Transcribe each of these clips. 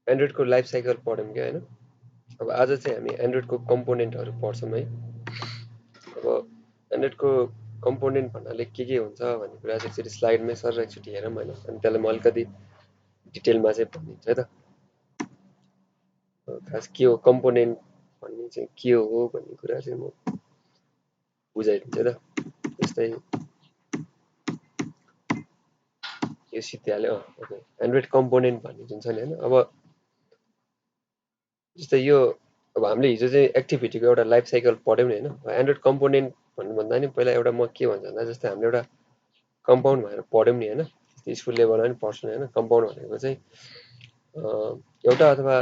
एन्ड्रोइडको life cycle पढ्यौँ क्या होइन। अब आज चाहिँ हामी एन्ड्रोइडको कम्पोनेन्टहरू पढ्छौँ है। अब एन्ड्रोइडको कम्पोनेन्ट भन्नाले के हुन्छ भन्ने कुरा चाहिँ एकचोटि स्लाइडमै सर एकचोटि हेरौँ होइन, अनि त्यसलाई म अलिकति डिटेलमा चाहिँ भनिदिन्छु है त। खास के हो कम्पोनेन्ट भन्ने चाहिँ के हो भन्ने कुरा चाहिँ म बुझाइदिन्छु है त। जस्तै यो सिद्धिहाल्यो। ओके, एन्ड्रोइड कम्पोनेन्ट भन्ने जुन छ नि होइन, अब जस्तै यो अब हामीले हिजो चाहिँ एक्टिभिटीको एउटा लाइफ साइकल पढ्यौँ नि होइन। एन्ड्रोइड कम्पोनेन्ट भन्नुभन्दा नि पहिला एउटा म के भन्छु भन्दा जस्तै हामीले एउटा कम्पाउन्ड भनेर पढ्यौँ नि होइन, स्कुल लेभलमा पनि पढ्छौँ होइन। कम्पाउन्ड भनेको चाहिँ एउटा अथवा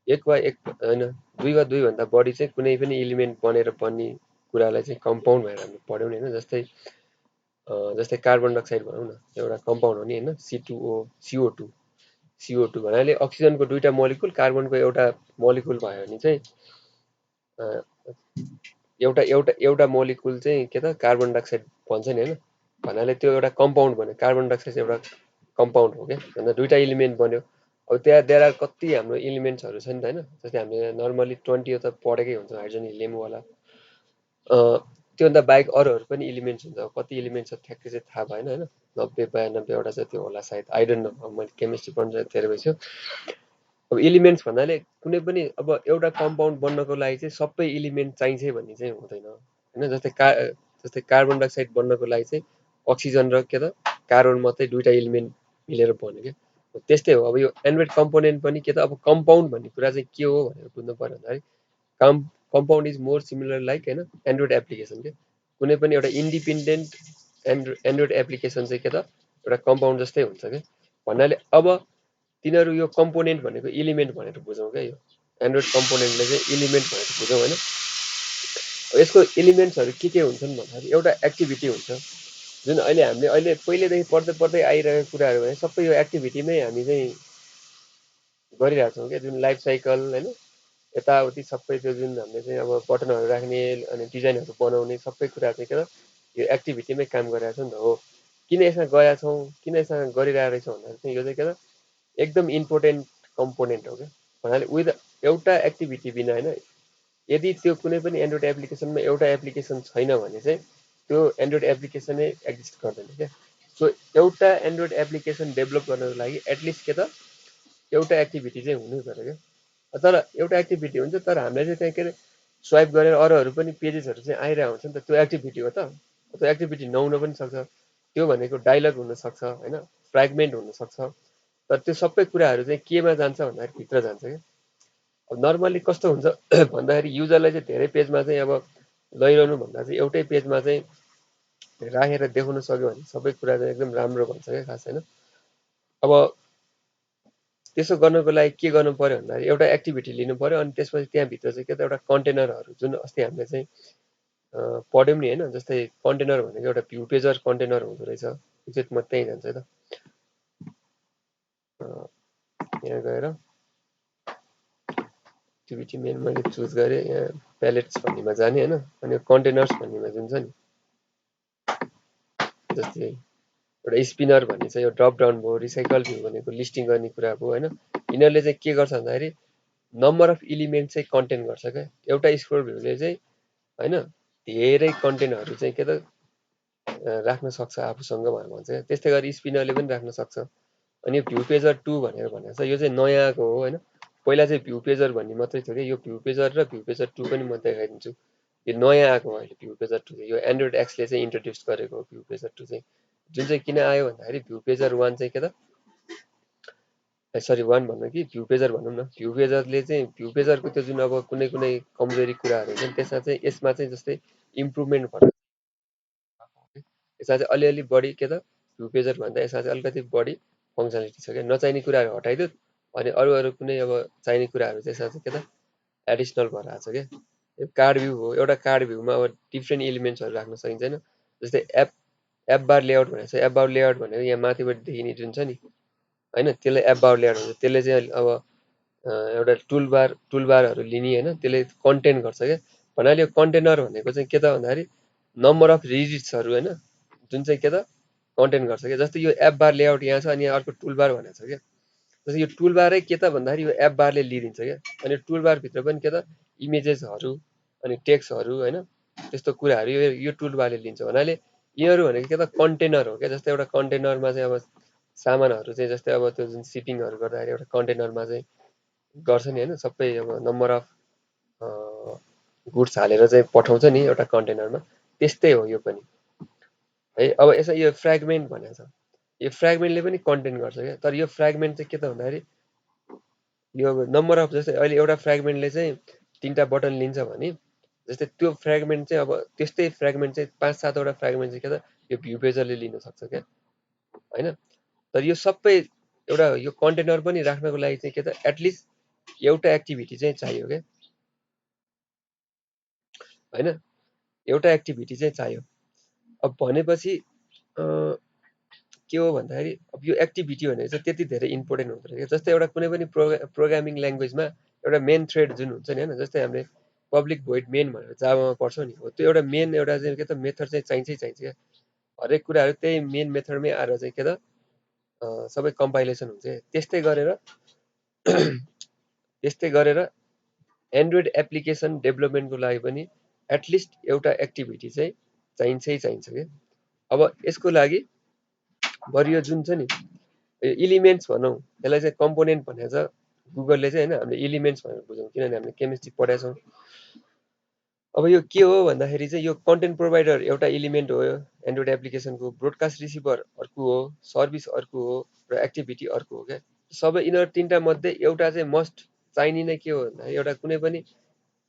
एक वा एक होइन, दुई वा दुईभन्दा बढी चाहिँ कुनै पनि इलिमेन्ट बनेर बन्ने कुरालाई चाहिँ कम्पाउन्ड भनेर हामीले पढ्यौँ नि होइन। जस्तै कार्बन डाइअक्साइड भनौँ न, एउटा कम्पाउन्ड हो नि होइन, CO2 भन्नाले अक्सिजनको दुईटा मोलिकुल, कार्बनको एउटा मोलिकुल भयो भने चाहिँ एउटा एउटा एउटा मोलिकुल चाहिँ के त कार्बन डाइअक्साइड भन्छ नि होइन। भन्नाले त्यो एउटा कम्पाउन्ड भन्यो, कार्बन डाइअक्साइड एउटा कम्पाउन्ड हो क्या, भन्दा दुईटा इलिमेन्ट बन्यो। अब त्यहाँ देयर आर कति हाम्रो इलिमेन्ट्सहरू छ नि त होइन। जस्तै हामीले नर्मली 20 त पढेकै हुन्छ हाइड्रोजन हिलियमवाला। त्योभन्दा बाहेक अरूहरू पनि इलिमेन्ट्स हुन्छ। अब कति इलिमेन्ट्स छ ठ्याक्कै चाहिँ थाहा भएन होइन, 90-92वटा जति होला सायद, आई डोन्ट नो। अब मैले केमिस्ट्री पढ्नु धेरै भइसक्यो। अब इलिमेन्ट्स भन्नाले कुनै पनि अब एउटा कम्पाउन्ड बन्नको लागि चाहिँ सबै इलिमेन्ट चाहिन्छ भन्ने चाहिँ हुँदैन होइन। जस्तै कार्बन डाइअक्साइड बन्नको लागि चाहिँ अक्सिजन र के त कार्बन मात्रै दुईटा इलिमेन्ट मिलेर बन्यो क्या। त्यस्तै हो अब यो एन्ड्रोइड कम्पोनेन्ट पनि के त अब कम्पाउन्ड भन्ने कुरा चाहिँ के हो भनेर बुझ्नु पर्यो भन्दाखेरि compound is more similar like होइन एन्ड्रोइड एप्लिकेसन के। कुनै पनि एउटा इन्डिपेन्डेन्ट एन्ड्रोइड एप्लिकेसन चाहिँ के त एउटा कम्पाउन्ड जस्तै हुन्छ क्या। भन्नाले अब तिनीहरू यो कम्पोनेन्ट भनेको इलिमेन्ट भनेर बुझौँ क्या। यो एन्ड्रोइड कम्पोनेन्टले चाहिँ इलिमेन्ट भनेर बुझौँ होइन। यसको इलिमेन्ट्सहरू के हुन्छन् भन्दाखेरि एउटा एक्टिभिटी हुन्छ, जुन हामीले अहिले पहिलेदेखि पढ्दै पढ्दै आइरहेको कुराहरू भने सबै यो एक्टिभिटीमै हामी चाहिँ गरिरहेको छौँ क्या। जुन लाइफ साइकल होइन, यताउति सबै त्यो जुन हामीले चाहिँ अब बटनहरू राख्ने अनि डिजाइनहरू बनाउने सबै कुरा चाहिँ के त यो एक्टिभिटीमै काम गरिरहेको छ नि त। हो, किन यसमा गएका छौँ, किन यसमा गरिरहेको रहेछौँ भन्दाखेरि चाहिँ यो चाहिँ के त एकदम इम्पोर्टेन्ट कम्पोनेन्ट हो क्या। भन्नाले एउटा एक्टिभिटी बिना होइन, यदि त्यो कुनै पनि एन्ड्रोइड एप्लिकेसनमा एउटा एप्लिकेसन छैन भने चाहिँ त्यो एन्ड्रोइड एप्लिकेसनै एक्जिस्ट गर्दैन क्या। सो एउटा एन्ड्रोइड एप्लिकेसन डेभलप गर्नको लागि एटलिस्ट के त एउटा एक्टिभिटी चाहिँ हुनै पर्यो क्या। तर एउटा एक्टिभिटी हुन्छ, तर हामीले चाहिँ त्यहाँ के अरे स्वाइप गरेर अरूहरू पनि पेजेसहरू चाहिँ आइरहेको हुन्छ नि त। त्यो एक्टिभिटी हो त, त्यो एक्टिभिटी नहुन पनि सक्छ। त्यो भनेको डायलग हुनसक्छ होइन, फ्रेगमेन्ट हुनसक्छ। तर त्यो सबै कुराहरू चाहिँ केमा जान्छ भन्दाखेरि भित्र जान्छ क्या। अब नर्मली कस्तो हुन्छ भन्दाखेरि युजरलाई चाहिँ धेरै पेजमा चाहिँ अब लैरहनु भन्दा चाहिँ एउटै पेजमा चाहिँ राखेर देखाउन सक्यो भने सबै कुरा चाहिँ एकदम राम्रो भन्छ क्या खास होइन। अब त्यसो गर्नको लागि के गर्नु पर्यो भन्दाखेरि एउटा एक्टिभिटी लिनु पर्यो, अनि त्यसपछि त्यहाँभित्र चाहिँ के त एउटा कन्टेनरहरू जुन अस्ति हामीले चाहिँ पढ्यौँ नि होइन। जस्तै कन्टेनर भनेको एउटा भ्यू पेजर कन्टेनर हुँदो रहेछ। एकचोटि म त्यहीँ जान्छु है त। यहाँ गएर एक्टिभिटी मेन मैले चुज गरेँ, यहाँ प्यालेट्स भन्नेमा जाने होइन। अनि कन्टेनर्स भन्नेमा जुन छ नि, जस्तै एउटा स्पिनर भन्ने चाहिँ यो ड्रप डाउन भयो, रिसाइकल भ्यू भनेको लिस्टिङ गर्ने कुरा भयो होइन। यिनीहरूले चाहिँ के गर्छ भन्दाखेरि नम्बर अफ इलिमेन्ट चाहिँ कन्टेन गर्छ क्या। एउटा स्क्रोल भ्यूले चाहिँ होइन धेरै कन्टेन्टहरू चाहिँ के त राख्न सक्छ आफूसँग भनेर भन्छ क्या। त्यस्तै गरी स्पिनरले पनि राख्न सक्छ। अनि भ्यू पेजर 2 भनेर भनेको छ, यो चाहिँ नयाँको हो होइन। पहिला चाहिँ भ्यू पेजर भन्ने मात्रै थियो कि। यो भ्यू पेजर र भ्यू पेजर 2 पनि म देखाइदिन्छु। यो नयाँ आएको हो अहिले भ्यू पेजर 2 चाहिँ। यो एन्ड्रोइड एक्सले चाहिँ इन्ट्रोड्युस गरेको हो भ्यू पेजर 2 चाहिँ। जुन चाहिँ किन आयो भन्दाखेरि भ्यू पेजर 1 चाहिँ के त सरी 1 भन्नु कि भ्यू पेजर भनौँ न। भ्यू पेजरले चाहिँ भ्यू पेजरको त्यो जुन अब कुनै कुनै कमजोरी कुराहरू हुन्छ त्यसमा चाहिँ यसमा चाहिँ जस्तै इम्प्रुभमेन्ट भएर यसमा चाहिँ अलिअलि बढी के त भ्यू पेजर भन्दा यसमा चाहिँ अलिकति बढी फङ्सनालिटी छ क्या। नचाहिने कुराहरू हटाइदियो अनि अरू कुनै अब चाहिने कुराहरू चाहिँ यसमा चाहिँ के त एडिसनल भएर आएको छ क्या। यो कार्ड भ्यू हो। एउटा कार्ड भ्यूमा अब डिफ्रेन्ट इलिमेन्ट्सहरू राख्न सकिन्छ होइन। जस्तै एप बार लेआउट भनेको छ। एप बार लेआउट भनेको यहाँ माथिबाट देखिने जुन छ नि होइन, त्यसले एप बार लेआउट हुन्छ। त्यसले चाहिँ अब एउटा टुलबारहरू लिने होइन, त्यसले कन्टेन गर्छ क्या। भन्नाले यो कन्टेनर भनेको चाहिँ के त भन्दाखेरि नम्बर अफ डिजिट्सहरू होइन, जुन चाहिँ के त कन्टेन गर्छ क्या। जस्तै यो एप बार लेआउट यहाँ छ अनि यहाँ अर्को टुल बार भनेको छ क्या। जस्तै यो टुल बारै के त भन्दाखेरि यो एप बारले लिइदिन्छ क्या। अनि टुल बारभित्र पनि के त इमेजेसहरू अनि टेक्स्टहरू होइन त्यस्तो कुराहरू यो टुल बारले लिन्छ। भन्नाले यिनीहरू भनेको के त कन्टेनर हो क्या। जस्तै एउटा कन्टेनरमा चाहिँ अब सामानहरू चाहिँ जस्तै अब त्यो जुन सिपिङहरू गर्दाखेरि एउटा कन्टेनरमा चाहिँ गर्छ नि होइन, सबै अब नम्बर अफ गुड्स हालेर चाहिँ पठाउँछ नि एउटा कन्टेनरमा, त्यस्तै हो यो पनि है। अब यसमा यो फ्रेगमेन्ट भनेको छ, यो फ्रेगमेन्टले पनि कन्टेन गर्छ क्या। तर यो फ्रेगमेन्ट चाहिँ के त भन्दाखेरि यो नम्बर अफ, जस्तै अहिले एउटा फ्रेगमेन्टले चाहिँ 3टा बटन लिन्छ भने जस्तै त्यो फ्रेगमेन्ट चाहिँ अब त्यस्तै फ्रेगमेन्ट चाहिँ 5-7 वटा फ्रेगमेन्ट चाहिँ के त यो भ्यू पेजरले लिन सक्छ क्या होइन। तर यो सबै एउटा यो कन्टेनर पनि राख्नको लागि चाहिँ के त एटलिस्ट एउटा एक्टिभिटी चाहिँ चाहियो क्या होइन, एउटा एक्टिभिटी चाहिँ चाहियो। अब भनेपछि के हो भन्दाखेरि अब यो एक्टिभिटी भनेको चाहिँ त्यति धेरै इम्पोर्टेन्ट हुँदैन क्या। जस्तै एउटा कुनै पनि प्रोग्रामिङ ल्याङ्ग्वेजमा एउटा मेन थ्रेड जुन हुन्छ नि होइन, जस्तै हामीले पब्लिक भोइड मेन भनेर जाभामा पढ्छौँ नि, हो त्यो एउटा मेन एउटा चाहिँ के त मेथड चाहिँ चाहिन्छ क्या। हरेक कुराहरू त्यही मेन मेथडमै आएर चाहिँ के त सबै कम्पाइलेसन हुन्छ। त्यस्तै गरेर एन्ड्रोइड एप्लिकेसन डेभलपमेन्टको लागि पनि एटलिस्ट एउटा एक्टिभिटी चाहिँ चाहिन्छ क्या। अब यसको लागि बरु यो जुन छ नि इलिमेन्ट्स भनौँ, यसलाई चाहिँ कम्पोनेन्ट भनेको छ गुगलले चाहिँ होइन, हामीले इलिमेन्ट्स भनेर बुझौँ किनभने हामीले केमिस्ट्री पढाएको छौँ। अब यो के हो भन्दाखेरि चाहिँ यो कन्टेन्ट प्रोभाइडर एउटा इलिमेन्ट हो, यो एन्ड्रोइड एप्लिकेसनको ब्रोडकास्ट रिसिभर अर्को हो, सर्भिस अर्को हो र एक्टिभिटी अर्को हो क्या। सबै यिनीहरू 3टा मध्ये एउटा चाहिँ मस्ट चाहिने नै के हो भन्दाखेरि एउटा कुनै पनि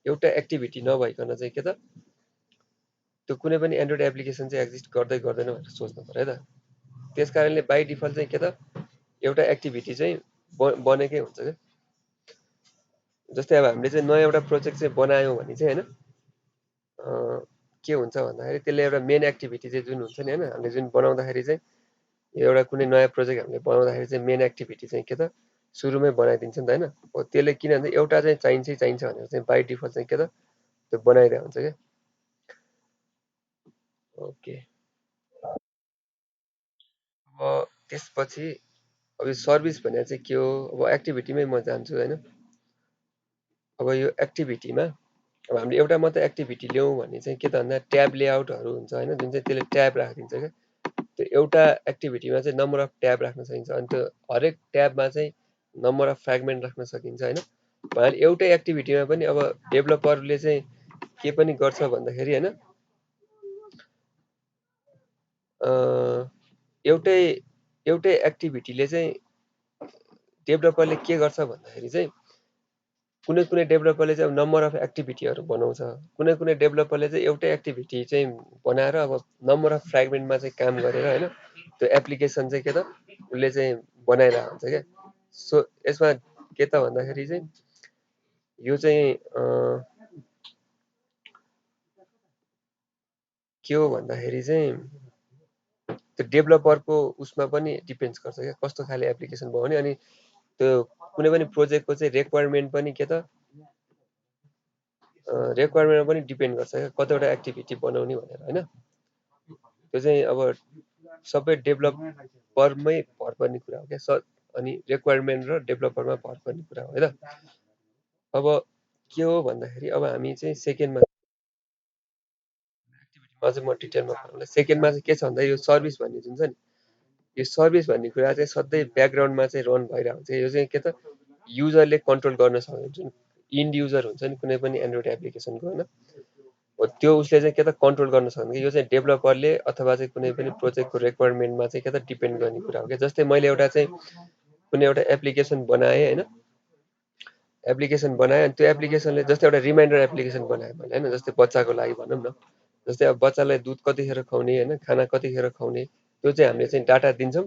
एउटा एक्टिभिटी नभइकन चाहिँ के त त्यो कुनै पनि एन्ड्रोइड एप्लिकेसन चाहिँ एक्जिस्ट गर्दैन भनेर सोच्नु पर्यो है त। त्यस कारणले बाई डिफल्ट चाहिँ के त एउटा एक्टिभिटी चाहिँ बनेकै हुन्छ क्या। जस्तै अब हामीले चाहिँ नयाँ एउटा प्रोजेक्ट चाहिँ बनायौँ भने चाहिँ होइन के हुन्छ भन्दाखेरि त्यसले एउटा मेन एक्टिभिटी चाहिँ जुन हुन्छ नि होइन, हामीले जुन बनाउँदाखेरि चाहिँ एउटा कुनै नयाँ प्रोजेक्ट हामीले बनाउँदाखेरि चाहिँ मेन एक्टिभिटी चाहिँ के त सुरुमै बनाइदिन्छ नि त होइन। हो त्यसले किन भन्दा एउटा चाहिँ चाहिन्छ भनेर चाहिँ बाई डिफल्ट चाहिँ के त त्यो बनाइरहेको हुन्छ क्या। ओके, अब त्यसपछि अब यो सर्भिस भनेर चाहिँ के हो, अब एक्टिभिटीमै म जान्छु होइन। अब यो एक्टिभिटीमा अब हामीले एउटा मात्रै एक्टिभिटी ल्याउँ भने चाहिँ के त भन्दा ट्याब लेआउटहरू हुन्छ होइन, जुन चाहिँ त्यसले ट्याब राखिदिन्छ क्या। त्यो एउटा एक्टिभिटीमा चाहिँ नम्बर अफ ट्याब राख्न सकिन्छ अनि त्यो हरेक ट्याबमा चाहिँ नम्बर अफ फ्रेगमेन्ट राख्न सकिन्छ होइन। भन्नाले एउटै एक्टिभिटीमा पनि अब डेभलपरले चाहिँ के पनि गर्छ भन्दाखेरि होइन एउटै एक्टिभिटीले चाहिँ डेभलपरले के गर्छ भन्दाखेरि चाहिँ कुनै डेभलपरले चाहिँ अब नम्बर अफ एक्टिभिटीहरू बनाउँछ, कुनै डेभलपरले चाहिँ एउटै एक्टिभिटी चाहिँ बनाएर अब नम्बर अफ फ्रेगमेन्टमा चाहिँ काम गरेर होइन त्यो एप्लिकेसन चाहिँ के त उसले चाहिँ बनाइरहेको हुन्छ क्या। सो यसमा के त भन्दाखेरि चाहिँ यो चाहिँ के हो भन्दाखेरि चाहिँ त्यो डेभलपरको उसमा पनि डिपेन्ड्स गर्छ क्या, कस्तो खाले एप्लिकेसन बनाउने। अनि त्यो कुनै पनि प्रोजेक्टको चाहिँ रिक्वायरमेन्ट पनि के त रिक्वायरमेन्टमा पनि डिपेन्ड गर्छ क्या, कतिवटा एक्टिभिटी बनाउने भनेर होइन। त्यो चाहिँ अब सबै डेभलपरमै भर पर्ने कुरा हो क्या। अनि रिक्वायरमेन्ट र डेभलपरमा भर पर्ने कुरा हो है त। अब के हो भन्दाखेरि अब हामी चाहिँ सेकेन्डमा एक्टिभिटीमा चाहिँ म डिटेलमा भन्नुलाई सेकेन्डमा चाहिँ के छ भन्दा यो सर्भिस भन्ने जुन छ नि, यो सर्भिस भन्ने कुरा चाहिँ सधैँ ब्याकग्राउन्डमा चाहिँ रन भइरहेको हुन्छ। यो चाहिँ के त युजरले कन्ट्रोल गर्न सक्ने जुन इन्ड युजर हुन्छ नि कुनै पनि एन्ड्रोइड एप्लिकेसनको होइन, हो त्यो उसले चाहिँ के त कन्ट्रोल गर्न सक्ने। यो चाहिँ डेभलपरले अथवा चाहिँ कुनै पनि प्रोजेक्टको रिक्वायरमेन्टमा चाहिँ के त डिपेन्ड गर्ने कुरा हो क्या। जस्तै मैले एउटा चाहिँ कुनै एउटा एप्लिकेसन बनाएँ होइन, एप्लिकेसन बनाएँ अनि त्यो एप्लिकेसनले जस्तै एउटा रिमाइन्डर एप्लिकेसन बनाएँ मैले होइन, जस्तै बच्चाको लागि भनौँ न। जस्तै अब बच्चालाई दुध कतिखेर खुवाउने होइन, खाना कतिखेर खुवाउने त्यो चाहिँ हामीले चाहिँ डाटा दिन्छौँ।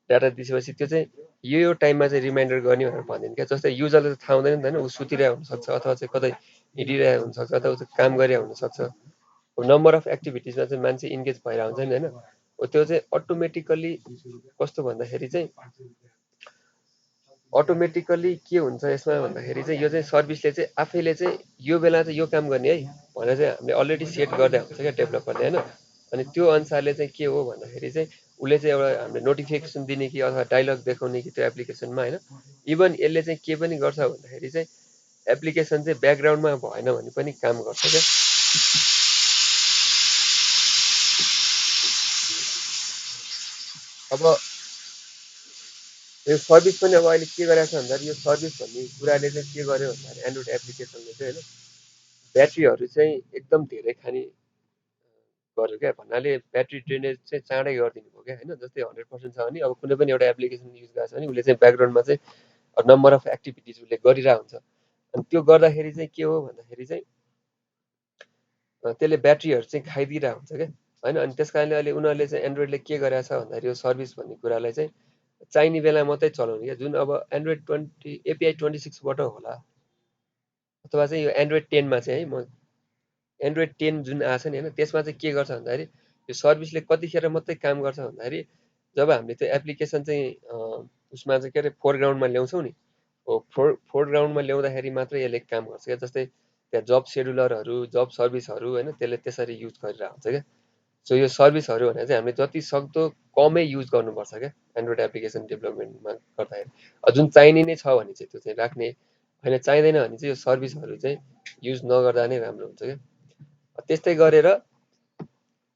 डाटा दिएपछि त्यो चाहिँ यो टाइममा चाहिँ रिमाइन्डर गर्ने भनेर भनिदिन्छ क्या। जस्तै युजरले त थाहा हुँदैन नि त होइन, ऊ सुतिरहेको हुनसक्छ अथवा चाहिँ कतै हिँडिरहेको हुनसक्छ अथवा चाहिँ काम गरिरहेको हुनसक्छ। नम्बर अफ एक्टिभिटिजमा चाहिँ मान्छे इन्गेज भइरहेको हुन्छ नि होइन। त्यो चाहिँ अटोमेटिकल्ली कस्तो भन्दाखेरि चाहिँ अटोमेटिकल्ली के हुन्छ यसमा भन्दाखेरि चाहिँ यो चाहिँ सर्भिसले चाहिँ आफैले चाहिँ यो बेला चाहिँ यो काम गर्ने है भनेर चाहिँ हामीले अलरेडी सेट गर्दै हुन्छ क्या डेभलपरले होइन। अनि त्यो अनुसारले चाहिँ के हो भन्दाखेरि चाहिँ उसले चाहिँ एउटा हामीले नोटिफिकेसन दिने कि अथवा डायलग देखाउने कि त्यो एप्लिकेसनमा होइन इभन यसले चाहिँ के पनि गर्छ भन्दाखेरि चाहिँ एप्लिकेसन चाहिँ ब्याकग्राउन्डमा भएन भने पनि काम गर्छ क्या अब यो सर्भिस पनि अब अहिले के गरेको छ भन्दाखेरि यो सर्भिस भन्ने कुराले चाहिँ के गर्यो भन्दाखेरि एन्ड्रोइड एप्लिकेसनले चाहिँ होइन ब्याट्रीहरू चाहिँ एकदम धेरै खाने गर्यो क्या भन्नाले ब्याट्री ड्रेनेज चाहिँ चाँडै गरिदिनु भयो क्या होइन जस्तै 100% छ भने अब कुनै पनि एउटा एप्लिकेसन युज गरेको छ भने उसले चाहिँ ब्याकग्राउन्डमा चाहिँ नम्बर अफ एक्टिभिटिज उसले गरिरहेको हुन्छ अनि त्यो गर्दाखेरि चाहिँ के हो भन्दाखेरि चाहिँ त्यसले ब्याट्रीहरू चाहिँ खाइदिइरहेको हुन्छ क्या होइन अनि त्यस कारणले अहिले उनीहरूले चाहिँ एन्ड्रोइडले के गरेको छ भन्दाखेरि यो सर्भिस भन्ने कुरालाई चाहिँ चाहिने बेला मात्रै चलाउने क्या जुन अब एन्ड्रोइड 20 API 26बाट होला अथवा चाहिँ यो एन्ड्रोइड 10मा चाहिँ है म एन्ड्रोइड 10 जुन आएको छ नि होइन त्यसमा चाहिँ के गर्छ भन्दाखेरि यो सर्भिसले कतिखेर मात्रै काम गर्छ भन्दाखेरि जब हामीले त्यो एप्लिकेसन चाहिँ उसमा चाहिँ के अरे फोरग्राउन्डमा ल्याउँछौँ नि हो फोरग्राउन्डमा ल्याउँदाखेरि मात्रै यसले काम गर्छ क्या जस्तै त्यहाँ जब सेड्युलरहरू जब सर्भिसहरू होइन त्यसले त्यसरी युज गरिरहेको हुन्छ क्या सो यो सर्भिसहरू भनेर चाहिँ हामीले जति सक्दो कमै युज गर्नुपर्छ क्या एन्ड्रोइड एप्लिकेसन डेभलपमेन्टमा गर्दाखेरि जुन चाहिने नै छ भने चाहिँ त्यो चाहिँ राख्ने होइन चाहिँदैन भने चाहिँ यो सर्भिसहरू चाहिँ युज नगर्दा नै राम्रो हुन्छ क्या त्यस्तै गरेर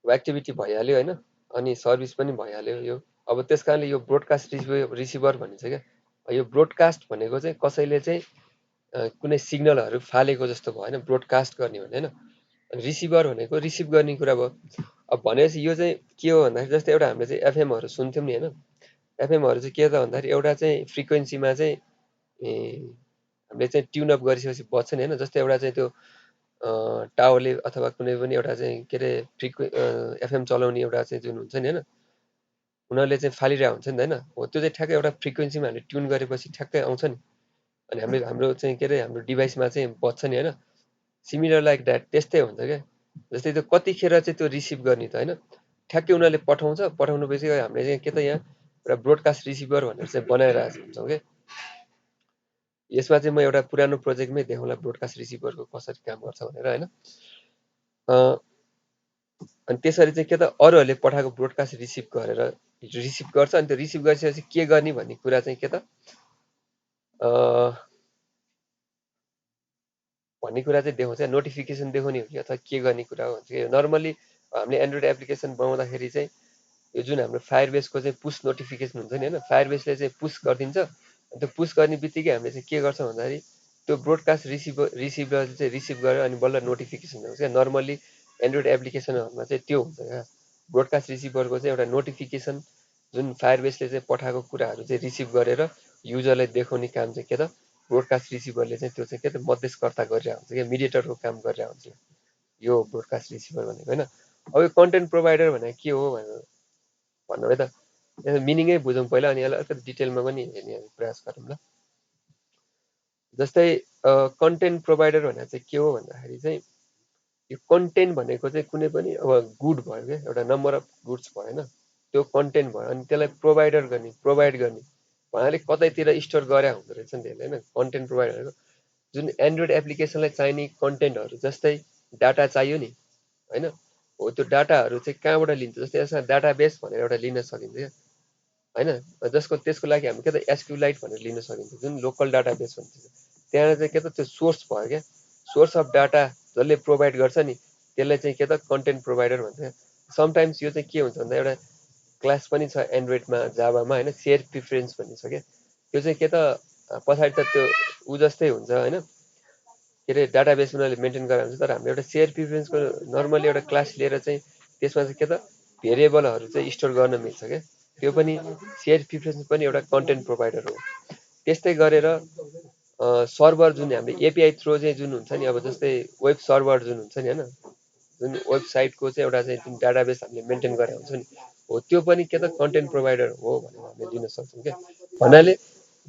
एक्टिभिटी भइहाल्यो होइन अनि सर्भिस पनि भइहाल्यो यो अब त्यस कारणले यो ब्रोडकास्ट रिसिभर भनिन्छ क्या यो ब्रोडकास्ट भनेको चाहिँ कसैले चाहिँ कुनै सिग्नलहरू फालेको जस्तो भयो होइन ब्रोडकास्ट गर्ने भने होइन रिसिभर भनेको रिसिभ गर्ने कुरा भयो अब भनेपछि यो चाहिँ के हो भन्दाखेरि जस्तै एउटा हामीले चाहिँ एफएमहरू सुन्थ्यौँ नि होइन एफएमहरू चाहिँ के त भन्दाखेरि एउटा चाहिँ फ्रिक्वेन्सीमा चाहिँ हामीले चाहिँ ट्युनअप गरिसकेपछि बज्छ नि होइन जस्तै एउटा चाहिँ त्यो टावरले अथवा कुनै पनि एउटा चाहिँ के अरे एफएम चलाउने एउटा चाहिँ जुन हुन्छ नि होइन उनीहरूले चाहिँ फालिरहेको हुन्छ नि त होइन हो त्यो चाहिँ ठ्याक्कै एउटा फ्रिक्वेन्सीमा हामीले ट्युन गरेपछि ठ्याक्कै आउँछ नि अनि हाम्रो चाहिँ के अरे हाम्रो डिभाइसमा चाहिँ बज्छ नि होइन सिमिलर लाइक द्याट त्यस्तै हुन्छ क्या जस्तै त्यो कतिखेर चाहिँ त्यो रिसिभ गर्ने त होइन ठ्याक्कै उनीहरूले पठाउनुपछि हामीले चाहिँ के त यहाँ एउटा ब्रोडकास्ट रिसिभर भनेर चाहिँ बनाइरहेको हुन्छौँ क्या यसमा चाहिँ म एउटा पुरानो प्रोजेक्टमै देखाउँला ब्रोडकास्ट रिसिभरको कसरी काम गर्छ भनेर होइन अनि त्यसरी चाहिँ के त अरूहरूले पठाएको ब्रोडकास्ट रिसिभ गर्छ अनि त्यो रिसिभ गरिसकेपछि के गर्ने भन्ने कुरा चाहिँ के त भन्ने कुरा चाहिँ देखाउँछ नोटिफिकेसन देखाउने हो कि अथवा के गर्ने कुरा हो भन्छ कि नर्मली हामीले एन्ड्रोइड एप्लिकेसन बनाउँदाखेरि चाहिँ यो जुन हाम्रो फायरबेसको चाहिँ पुस नोटिफिकेसन हुन्छ नि होइन फायरबेसले चाहिँ पुस गरिदिन्छ अनि त्यो पुस गर्ने बित्तिकै हामीले चाहिँ के गर्छ भन्दाखेरि त्यो ब्रोडकास्ट रिसिभर चाहिँ रिसिभ गरेर अनि बल्ल नोटिफिकेसन आउँछ क्या नर्मल्ली एन्ड्रोइड एप्लिकेसनहरूमा चाहिँ त्यो हुन्छ क्या ब्रोडकास्ट रिसिभरको चाहिँ एउटा नोटिफिकेसन जुन फायरबेसले चाहिँ पठाएको कुराहरू चाहिँ रिसिभ गरेर युजरलाई देखाउने काम चाहिँ के त ब्रोडकास्ट रिसिभरले चाहिँ त्यो चाहिँ के त मध्यस्थकर्ता गरिरहेको हुन्छ क्या मिडिएटरको काम गरिरहेको हुन्छ यो ब्रोडकास्ट रिसिभर भनेको होइन अब यो कन्टेन्ट प्रोभाइडर भनेको के हो भनेर भन्नु है त मिनिङै बुझौँ पहिला अनि यसलाई अलिकति डिटेलमा पनि हेर्ने हामी प्रयास गरौँ ल जस्तै कन्टेन्ट प्रोभाइडर भनेर चाहिँ के हो भन्दाखेरि चाहिँ यो कन्टेन्ट भनेको चाहिँ कुनै पनि अब गुड भयो क्या एउटा नम्बर अफ गुड्स भयो होइन त्यो कन्टेन्ट भयो अनि त्यसलाई प्रोभाइड गर्ने भन्नाले कतैतिर स्टोर गरे हुँदो रहेछ नि त्यसले होइन कन्टेन्ट प्रोभाइड भनेको जुन एन्ड्रोइड एप्लिकेसनलाई चाहिने कन्टेन्टहरू जस्तै डाटा चाहियो नि होइन हो त्यो डाटाहरू चाहिँ कहाँबाट लिन्छ जस्तै यसमा डाटाबेस भनेर एउटा लिन सकिन्छ क्या होइन जसको त्यसको लागि हामी के त एसक्युलाइट भनेर लिन सकिन्छ जुन लोकल डाटाबेस भन्छ त्यहाँ चाहिँ के त त्यो सोर्स भयो क्या सोर्स अफ डाटा जसले प्रोभाइड गर्छ नि त्यसलाई चाहिँ के त कन्टेन्ट प्रोभाइडर भन्छ समटाइम्स यो चाहिँ के हुन्छ भन्दा एउटा क्लास पनि छ एन्ड्रोइडमा जाभामा होइन सेयर प्रिफरेन्स भन्ने छ क्या त्यो चाहिँ के त पछाडि त त्यो ऊ जस्तै हुन्छ होइन के अरे डाटाबेस उनीहरूले मेन्टेन गरेर हुन्छ तर हामीले एउटा सेयर प्रिफरेन्सको नर्मली एउटा क्लास लिएर चाहिँ त्यसमा चाहिँ के त भेरिएबलहरू चाहिँ स्टोर गर्न मिल्छ क्या त्यो पनि सेयर प्रिफरेन्स पनि एउटा कन्टेन्ट प्रोभाइडर हो त्यस्तै गरेर सर्भर जुन हामीले एपिआई थ्रो चाहिँ जुन हुन्छ नि अब जस्तै वेब सर्भर जुन हुन्छ नि होइन जुन वेबसाइटको चाहिँ एउटा चाहिँ जुन डाटाबेस हामीले मेन्टेन गरेर हुन्छ नि हो त्यो पनि के त कन्टेन्ट प्रोभाइडर हो भनेर हामीले लिन सक्छौँ क्या भन्नाले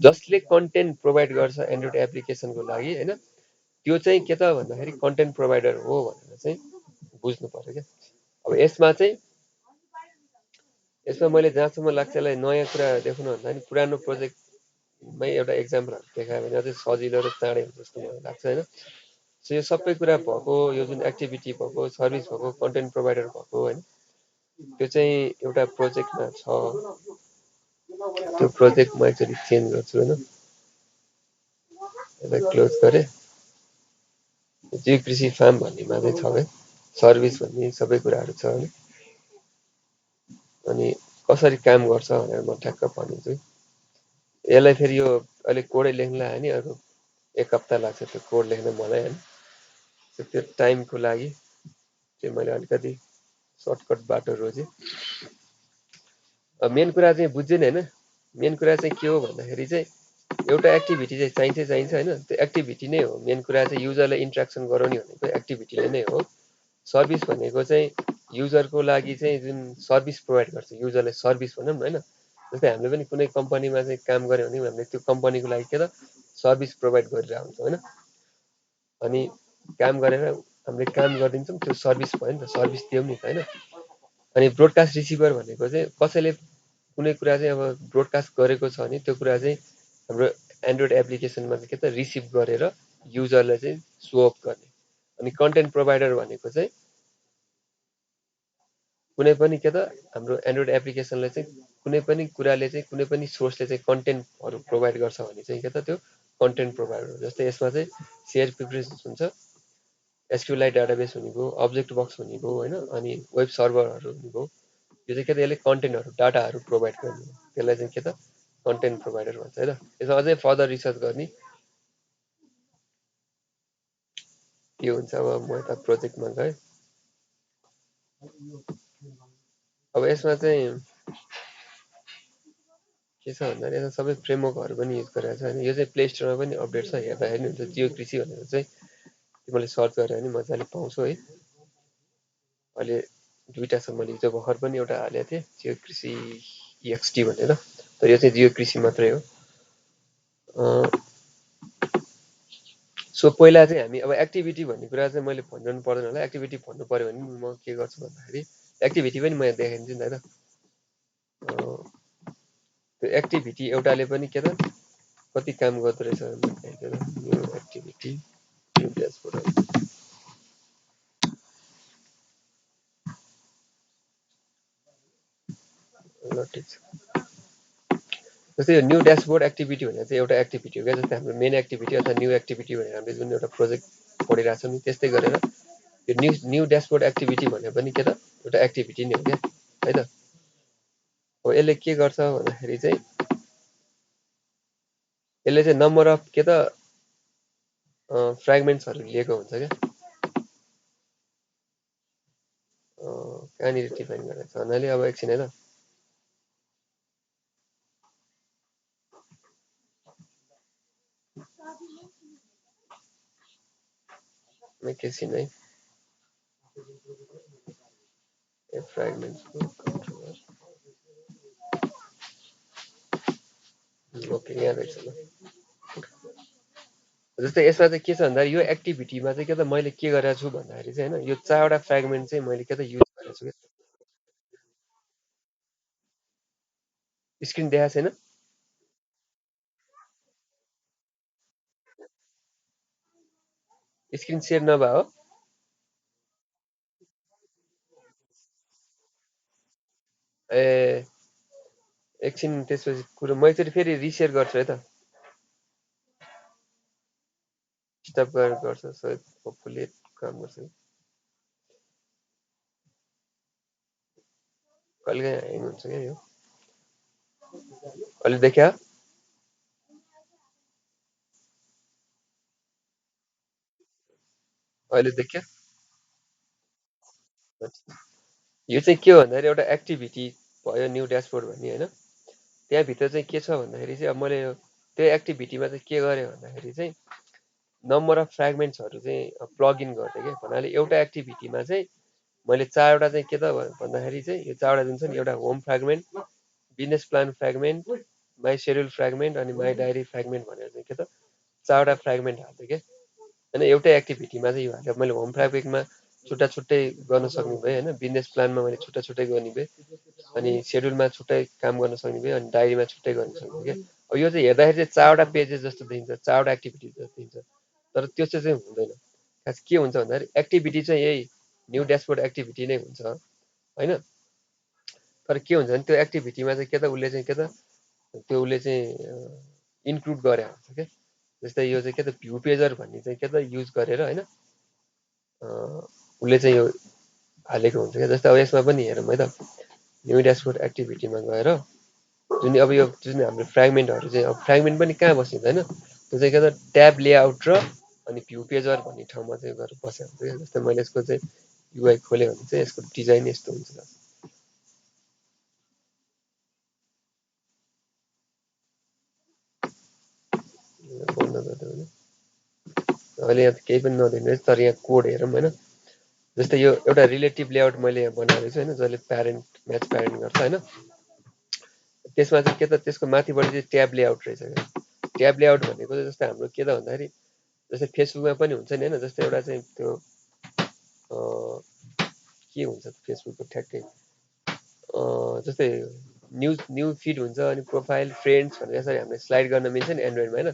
जसले कन्टेन्ट प्रोभाइड गर्छ एन्ड्रोइड एप्लिकेसनको लागि होइन त्यो चाहिँ के त भन्दाखेरि कन्टेन्ट प्रोभाइडर हो भनेर चाहिँ बुझ्नु पर्यो क्या अब यसमा मैले जहाँसम्म लाग्छ यसलाई नयाँ कुरा देखाउनु भन्दा नि पुरानो प्रोजेक्टमै एउटा एक्जाम्पलहरू देखायो भने अझै सजिलो र चाँडै हुन्छ जस्तो मलाई लाग्छ होइन सो यो सबै कुरा भएको यो जुन एक्टिभिटी भएको सर्भिस भएको कन्टेन्ट प्रोभाइडर भएको होइन त्यो चाहिँ एउटा प्रोजेक्टमा छ। त्यो प्रोजेक्ट म एकचोटि चेन्ज गर्छु होइन, यसलाई क्लोज गरेँ। जियो कृषि फार्म भन्नेमा चाहिँ छ क्या, सर्भिस भन्ने सबै कुराहरू छ होइन। अनि कसरी काम गर्छ भनेर म ठ्याक्क भनिदिन्छु। यसलाई फेरि यो अहिले कोडै लेख्नलाई आयो नि, अर्को 1 हप्ता लाग्छ त्यो कोड लेख्न मलाई होइन। त्यो टाइमको लागि चाहिँ मैले अलिकति सर्टकट बाटो रोजेँ। मेन कुरा चाहिँ बुझ्यो नि होइन, मेन कुरा चाहिँ के हो भन्दाखेरि चाहिँ एउटा एक्टिभिटी चाहिँ चाहिन्छ होइन। त्यो एक्टिभिटी नै हो मेन कुरा चाहिँ, युजरलाई इन्ट्रेक्सन गराउने भनेको एक्टिभिटीले नै हो। सर्भिस भनेको चाहिँ युजरको लागि चाहिँ जुन सर्भिस प्रोभाइड गर्छ, युजरलाई सर्भिस भनौँ न होइन। जस्तै हामीले पनि कुनै कम्पनीमा चाहिँ काम गऱ्यो भने हामीले त्यो कम्पनीको लागि के त सर्भिस प्रोभाइड गरिरहेको हुन्छ होइन। अनि काम गरेर हामीले काम गरिदिन्छौँ, त्यो सर्भिस भयो नि त, सर्भिस दियौँ नि त होइन। अनि ब्रोडकास्ट रिसिभर भनेको चाहिँ कसैले कुनै कुरा चाहिँ अब ब्रोडकास्ट गरेको छ भने त्यो कुरा चाहिँ हाम्रो एन्ड्रोइड एप्लिकेसनमा चाहिँ के त रिसिभ गरेर युजरलाई चाहिँ सो अप गर्ने। अनि कन्टेन्ट प्रोभाइडर भनेको चाहिँ कुनै पनि के त हाम्रो एन्ड्रोइड एप्लिकेसनलाई चाहिँ कुनै पनि कुराले चाहिँ कुनै पनि सोर्सले चाहिँ कन्टेन्टहरू प्रोभाइड गर्छ भने चाहिँ के त त्यो कन्टेन्ट प्रोभाइडर हो। जस्तै यसमा चाहिँ सेयर प्रिफरेन्स हुन्छ, एसक्युएलआई डाटाबेस हुने भयो, अब्जेक्ट बक्स हुने भयो होइन, अनि वेब सर्भरहरू हुने भयो। यो चाहिँ के त यसले कन्टेन्टहरू डाटाहरू प्रोभाइड गर्ने हो, त्यसलाई चाहिँ के त कन्टेन्ट प्रोभाइडर भन्छ है त। यसमा अझै फर्दर रिसर्च गर्ने के हुन्छ। अब म यता प्रोजेक्टमा गएँ। अब यसमा चाहिँ के छ भन्दाखेरि यसमा सबै फ्रेमवर्कहरू पनि युज गरेको छ होइन। यो चाहिँ प्ले स्टोरमा पनि अपडेट छ, हेर्दाखेरि नि हुन्छ। जियो कृषि भनेर चाहिँ तिमीले सर्च गऱ्यो भने मजाले पाउँछौ है। अहिले दुईवटा छ, मैले हिजो भर्खर पनि एउटा हालेको थिएँ जियो कृषि EXT भनेर, तर यो चाहिँ जियो कृषि मात्रै हो। सो पहिला चाहिँ हामी अब एक्टिभिटी भन्ने कुरा चाहिँ मैले भनिरहनु पर्दैन होला। एक्टिभिटी भन्नु पऱ्यो भने म के गर्छु भन्दाखेरि एक्टिभिटी पनि म देखाइदिन्छु नि त है त। त्यो एक्टिभिटी एउटाले पनि के त कति काम गर्दो रहेछ न्यू एक्टिभिटी न्यू ड्यासबोर्ड ल ठिक छ। जस्तै यो न्यू ड्यासबोर्ड एक्टिभिटी भनेर चाहिँ एउटा एक्टिभिटी हो क्या। जस्तै हाम्रो मेन एक्टिभिटी अथवा न्यू एक्टिभिटी भनेर हामीले जुन एउटा प्रोजेक्ट पढिरहेको छौँ नि, त्यस्तै गरेर यो न्यू ड्यासबोर्ड एक्टिभिटी भनेर पनि के त एउटा एक्टिभिटी नै हो क्या है त। हो यसले के गर्छ भन्दाखेरि चाहिँ यसले चाहिँ नम्बर अफ के त फ्रेगमेन्ट्सहरू लिएको हुन्छ क्या। कहाँनिर डिफाइन गरेको छ भन्नाले अब एकछिन है त, एकैछिन है। फ्रेगमेन्ट्स ओके, यहाँ रहेछ ल। जस्तै यसमा चाहिँ के छ भन्दाखेरि यो एक्टिभिटीमा चाहिँ के त मैले के गरेको छु भन्दाखेरि चाहिँ होइन, यो 4वटा फ्रेगमेन्ट चाहिँ मैले के त युज गरेको छु क्या। स्क्रिन देखाएको छैन? स्क्रिन सेयर नभए हो? ए एकछिन त्यसपछि कुरो म एकचोटि फेरि रिसेयर गर्छु है त, स्टप गरेर गर्छु। सायद होपफुल्ली काम गर्छ। कहिलेकाहीँ ह्याङ हुन्छ क्या यो। अहिले देख्या? अहिले देख्या? यो चाहिँ के हो भन्दाखेरि एउटा एक्टिभिटी भयो न्यू ड्यासबोर्ड भन्ने होइन। त्यहाँभित्र चाहिँ के छ भन्दाखेरि चाहिँ अब मैले त्यो एक्टिभिटीमा चाहिँ के गरेँ भन्दाखेरि चाहिँ नम्बर अफ फ्रेगमेन्ट्सहरू चाहिँ प्लग इन गरेँ क्या। भन्नाले एउटा एक्टिभिटीमा चाहिँ मैले 4वटा चाहिँ के त भन्दाखेरि चाहिँ यो 4वटा जुन छ नि, एउटा home fragment, business plan fragment, my schedule fragment अनि माई डायरी फ्रेगमेन्ट भनेर चाहिँ के त 4वटा फ्रेगमेन्ट हाल्थेँ क्या होइन। एउटै एक्टिभिटीमा चाहिँ यो हालेँ। मैले होम फ्रेगमेन्टमा छुट्टा छुट्टै गर्न सक्ने भएँ होइन, बिजनेस प्लानमा मैले छुट्टा छुट्टै गर्ने भएँ, अनि सेड्युलमा छुट्टै काम गर्न सक्ने भएँ, अनि डायरीमा छुट्टै गर्न सक्ने क्या। अब यो चाहिँ हेर्दाखेरि चाहिँ 4वटा पेजेस जस्तो देखिन्छ, 4वटा एक्टिभिटी जस्तो देखिन्छ, तर त्यो चाहिँ हुँदैन। खास के हुन्छ भन्दाखेरि एक्टिभिटी चाहिँ यही न्यू ड्यासबोर्ड एक्टिभिटी नै हुन्छ होइन। तर के हुन्छ भने त्यो एक्टिभिटीमा चाहिँ के त उसले चाहिँ के त त्यो उसले चाहिँ इन्क्लुड गरे हुन्छ क्या। जस्तै यो चाहिँ के त भ्यू पेजर भन्ने चाहिँ के त युज गरेर होइन उसले चाहिँ यो हालेको हुन्छ क्या। जस्तै अब यसमा पनि हेरौँ है त, न्यू ड्यासबोर्ड एक्टिभिटीमा गएर जुन अब यो जुन हाम्रो फ्रेगमेन्टहरू चाहिँ अब फ्रेगमेन्ट पनि कहाँ बसिन्छ होइन, त्यो चाहिँ के त ट्याब लेआउट र अनि भ्यू पेजर भन्ने ठाउँमा चाहिँ गएर बसेको हुन्छ क्या। जस्तै मैले यसको चाहिँ युआई खोलेँ भने चाहिँ यसको डिजाइन यस्तो हुन्छ। बन्द गरिदियो भने अहिले यहाँ केही पनि नदेख्ने, तर यहाँ कोड हेरौँ होइन। जस्तै यो एउटा रिलेटिभ लेआउट मैले यहाँ बनाएको छु होइन, जसले प्यारेन्ट म्याच प्यारेन्ट गर्छ होइन। त्यसमा चाहिँ के त त्यसको माथिबाट चाहिँ ट्याब लेआउट रहेछ क्या। ट्याब लेआउट भनेको चाहिँ जस्तै हाम्रो के त भन्दाखेरि जस्तै फेसबुकमा पनि हुन्छ नि होइन, जस्तै एउटा चाहिँ त्यो के हुन्छ फेसबुकको ठ्याक्कै जस्तै न्यू फिड हुन्छ अनि प्रोफाइल फ्रेन्ड्स भनेर यसरी हामीले स्लाइड गर्न मिल्छ नि एन्ड्रोइडमा होइन,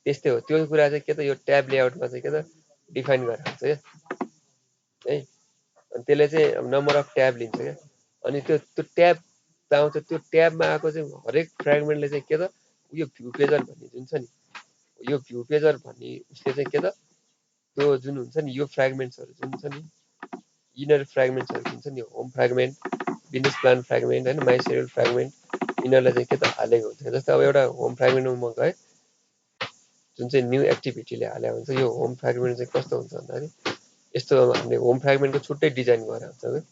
त्यस्तै हो। त्यो कुरा चाहिँ के त यो ट्याब लेआउटमा चाहिँ के त डिफाइन गरेर हुन्छ क्या है। अनि त्यसले चाहिँ नम्बर अफ ट्याब लिन्छ क्या। अनि त्यो ट्याब आउँछ, त्यो ट्याबमा आएको चाहिँ हरेक फ्रेगमेन्टले चाहिँ के त यो भ्यू पेजर भन्ने जुन छ नि, यो भ्यू पेजर भन्ने उसले चाहिँ के त त्यो जुन हुन्छ नि यो फ्रेगमेन्ट्सहरू जुन छ नि इनर फ्रेगमेन्ट्सहरू जुन छ नि home fragment, business plan fragment होइन, माई सेड्युल फ्रेगमेन्ट, यिनीहरूलाई चाहिँ के त हालेको हुन्छ। जस्तै अब एउटा होम फ्रेगमेन्टमा म गएँ जुन चाहिँ न्यू एक्टिभिटीले हालेको हुन्छ। यो होम फ्रेगमेन्ट चाहिँ कस्तो हुन्छ भन्दाखेरि यस्तो अब हामीले होम फ्रेगमेन्टको छुट्टै डिजाइन गरेर हुन्छ क्या।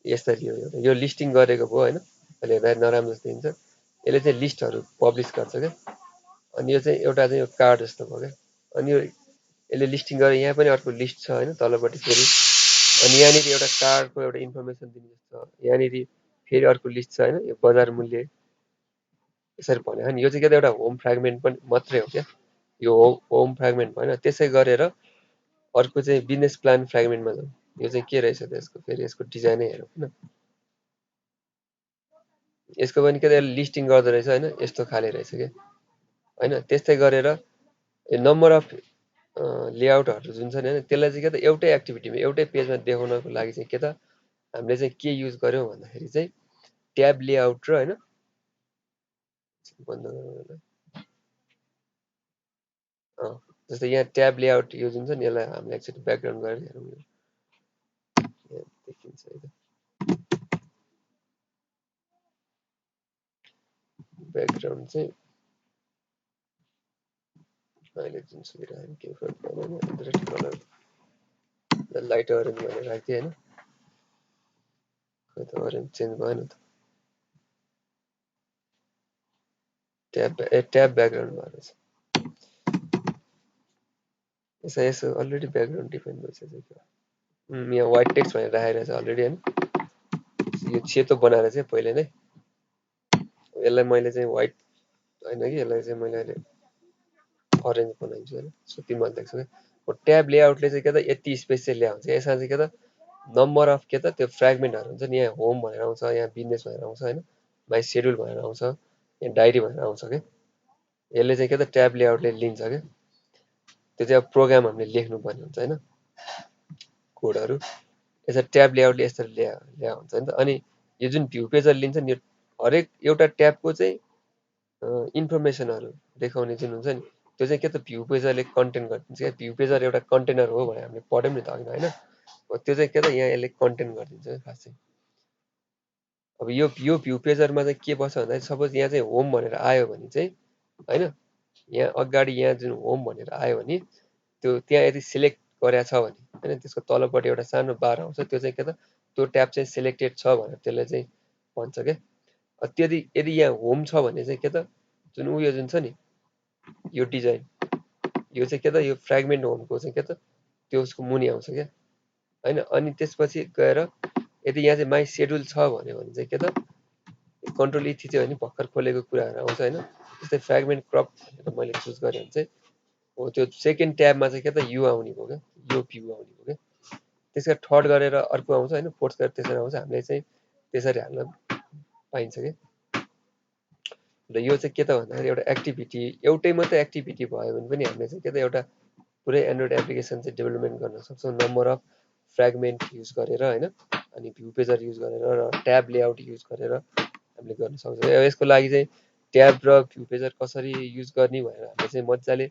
यसरी यो लिस्टिङ गरेको भयो होइन, अहिले हेर्दा नराम्रो जस्तो देखिन्छ। यसले चाहिँ लिस्टहरू पब्लिस गर्छ क्या। अनि यो चाहिँ एउटा चाहिँ यो कार्ड जस्तो भयो क्या। अनि यो यसले लिस्टिङ गरेर यहाँ पनि अर्को लिस्ट छ होइन तलपट्टि फेरि। अनि यहाँनिर एउटा कार्डको एउटा इन्फर्मेसन दिने जस्तो छ। यहाँनिर फेरि अर्को लिस्ट छ होइन, यो बजार मूल्य यसरी भन्यो होइन। यो चाहिँ के त एउटा होम फ्रेगमेन्ट पनि मात्रै हो क्या। यो होम फ्रेगमेन्ट भएन। त्यसै गरेर अर्को चाहिँ बिजनेस प्लान फ्रेगमेन्टमा जाउँ। यो चाहिँ के रहेछ त्यसको फेरि यसको डिजाइनै हेरौँ होइन। यसको पनि के त लिस्टिङ गर्दो रहेछ होइन, यस्तो खाले रहेछ क्या होइन। त्यस्तै गरेर नम्बर अफ लेआउटहरू जुन छ नि होइन, त्यसलाई चाहिँ के त एउटै एक्टिभिटीमा एउटै पेजमा देखाउनको लागि चाहिँ के त हामीले चाहिँ के युज गर्यौँ भन्दाखेरि चाहिँ ट्याब लेआउट र होइन बन्द गरौँ। जस्तै यहाँ ट्याब लेआउट यो जुन छ नि यसलाई हामीले एकचोटि ब्याकग्राउन्ड गरेर हेरौँ। यहाँ देखिन्छ है त ब्याकग्राउन्ड चाहिँ अहिले जुन सुकिरहेको केही फरक पर्दैन। रेड कलर लाइट अरेन्ज गरेर राख्थेँ होइन, खै त अरेन्ज चेन्ज भएन त। ट्याब ब्याकग्राउन्ड भएको रहेछ। यसो अलरेडी ब्याकग्राउन्ड डिफाइन भइसक्यो। यहाँ व्हाइट टेक्स्ट भनेर राखेको छ अलरेडी होइन। यो सेतो बनाएर चाहिँ पहिले नै यसलाई मैले चाहिँ व्हाइट होइन कि यसलाई चाहिँ मैले अहिले अरेन्ज बनाइदिन्छु होइन, सुत्ती मन देख्छु क्या। ट्याब लेआउटले चाहिँ के त यति स्पेस चाहिँ ल्याउँछ। यसमा चाहिँ के त नम्बर अफ के त त्यो फ्रेगमेन्टहरू हुन्छ नि, यहाँ होम भनेर आउँछ, यहाँ बिजनेस भनेर आउँछ होइन, माई सेड्युल भनेर आउँछ, यहाँ डायरी भनेर आउँछ क्या। यसले चाहिँ के त ट्याब लेआउटले लिन्छ क्या। त्यो चाहिँ अब प्रोग्राम हामीले लेख्नुपर्ने हुन्छ होइन कोडहरू। यसरी ट्याब लेआउटले यसरी ल्या हुन्छ नि त। अनि यो जुन भ्यू पेजर लिन्छ नि, यो हरेक एउटा ट्याबको चाहिँ इन्फर्मेसनहरू देखाउने जुन हुन्छ नि, त्यो चाहिँ के त भ्यू पेजरले कन्टेन्ट गरिदिन्छ क्या। भ्यू पेजर एउटा कन्टेनर हो भनेर हामीले पढ्यौँ नि त अघि होइन। त्यो चाहिँ के त यहाँ यसले कन्टेन्ट गरिदिन्छ क्या खास चाहिँ। अब यो भ्यू पेजरमा चाहिँ के बस्छ भन्दाखेरि सपोज यहाँ चाहिँ होम भनेर आयो भने चाहिँ होइन, यहाँ अगाडि यहाँ जुन होम भनेर आयो भने त्यो त्यहाँ यदि सिलेक्ट गरेको छ भने होइन, त्यसको तलपट्टि एउटा सानो बार आउँछ, त्यो चाहिँ के त त्यो ट्याब चाहिँ सिलेक्टेड छ भनेर त्यसले चाहिँ भन्छ क्या। त्यदि यदि यहाँ होम छ भने चाहिँ के त जुन उयो जुन छ नि यो डिजाइन, यो चाहिँ के त यो फ्रेगमेन्ट होमको चाहिँ के त त्यो उसको मुनि आउँछ क्या होइन। अनि त्यसपछि गएर यदि यहाँ चाहिँ माई सेड्युल छ भन्यो भने चाहिँ के त कन्ट्रोल ई थिच्यो भने भर्खर खोलेको कुराहरू आउँछ होइन। जस्तै फ्रेगमेन्ट क्रप भनेर मैले चुज गरेँ भने चाहिँ हो त्यो सेकेन्ड ट्याबमा चाहिँ के त यो आउने भयो क्या, यो भ्यू आउने भयो क्या। त्यसका थर्ड गरेर अर्को आउँछ होइन, फोर्थ गरेर त्यसरी आउँछ। हामीले चाहिँ त्यसरी हाल्न पाइन्छ क्या। र यो चाहिँ के त भन्दाखेरि एउटा एक्टिभिटी एउटै मात्रै एक्टिभिटी भयो भने पनि हामीले चाहिँ के त एउटा पुरै एन्ड्रोइड एप्लिकेसन चाहिँ डेभलपमेन्ट गर्न सक्छौँ नम्बर अफ फ्रेगमेन्ट युज गरेर होइन। अनि भ्यू पेजर युज गरेर र ट्याब लेआउट युज गरेर हामीले गर्न सक्छौँ। यसको लागि चाहिँ ट्याब र भ्यू पेजर कसरी युज गर्ने भनेर हामीले चाहिँ मजाले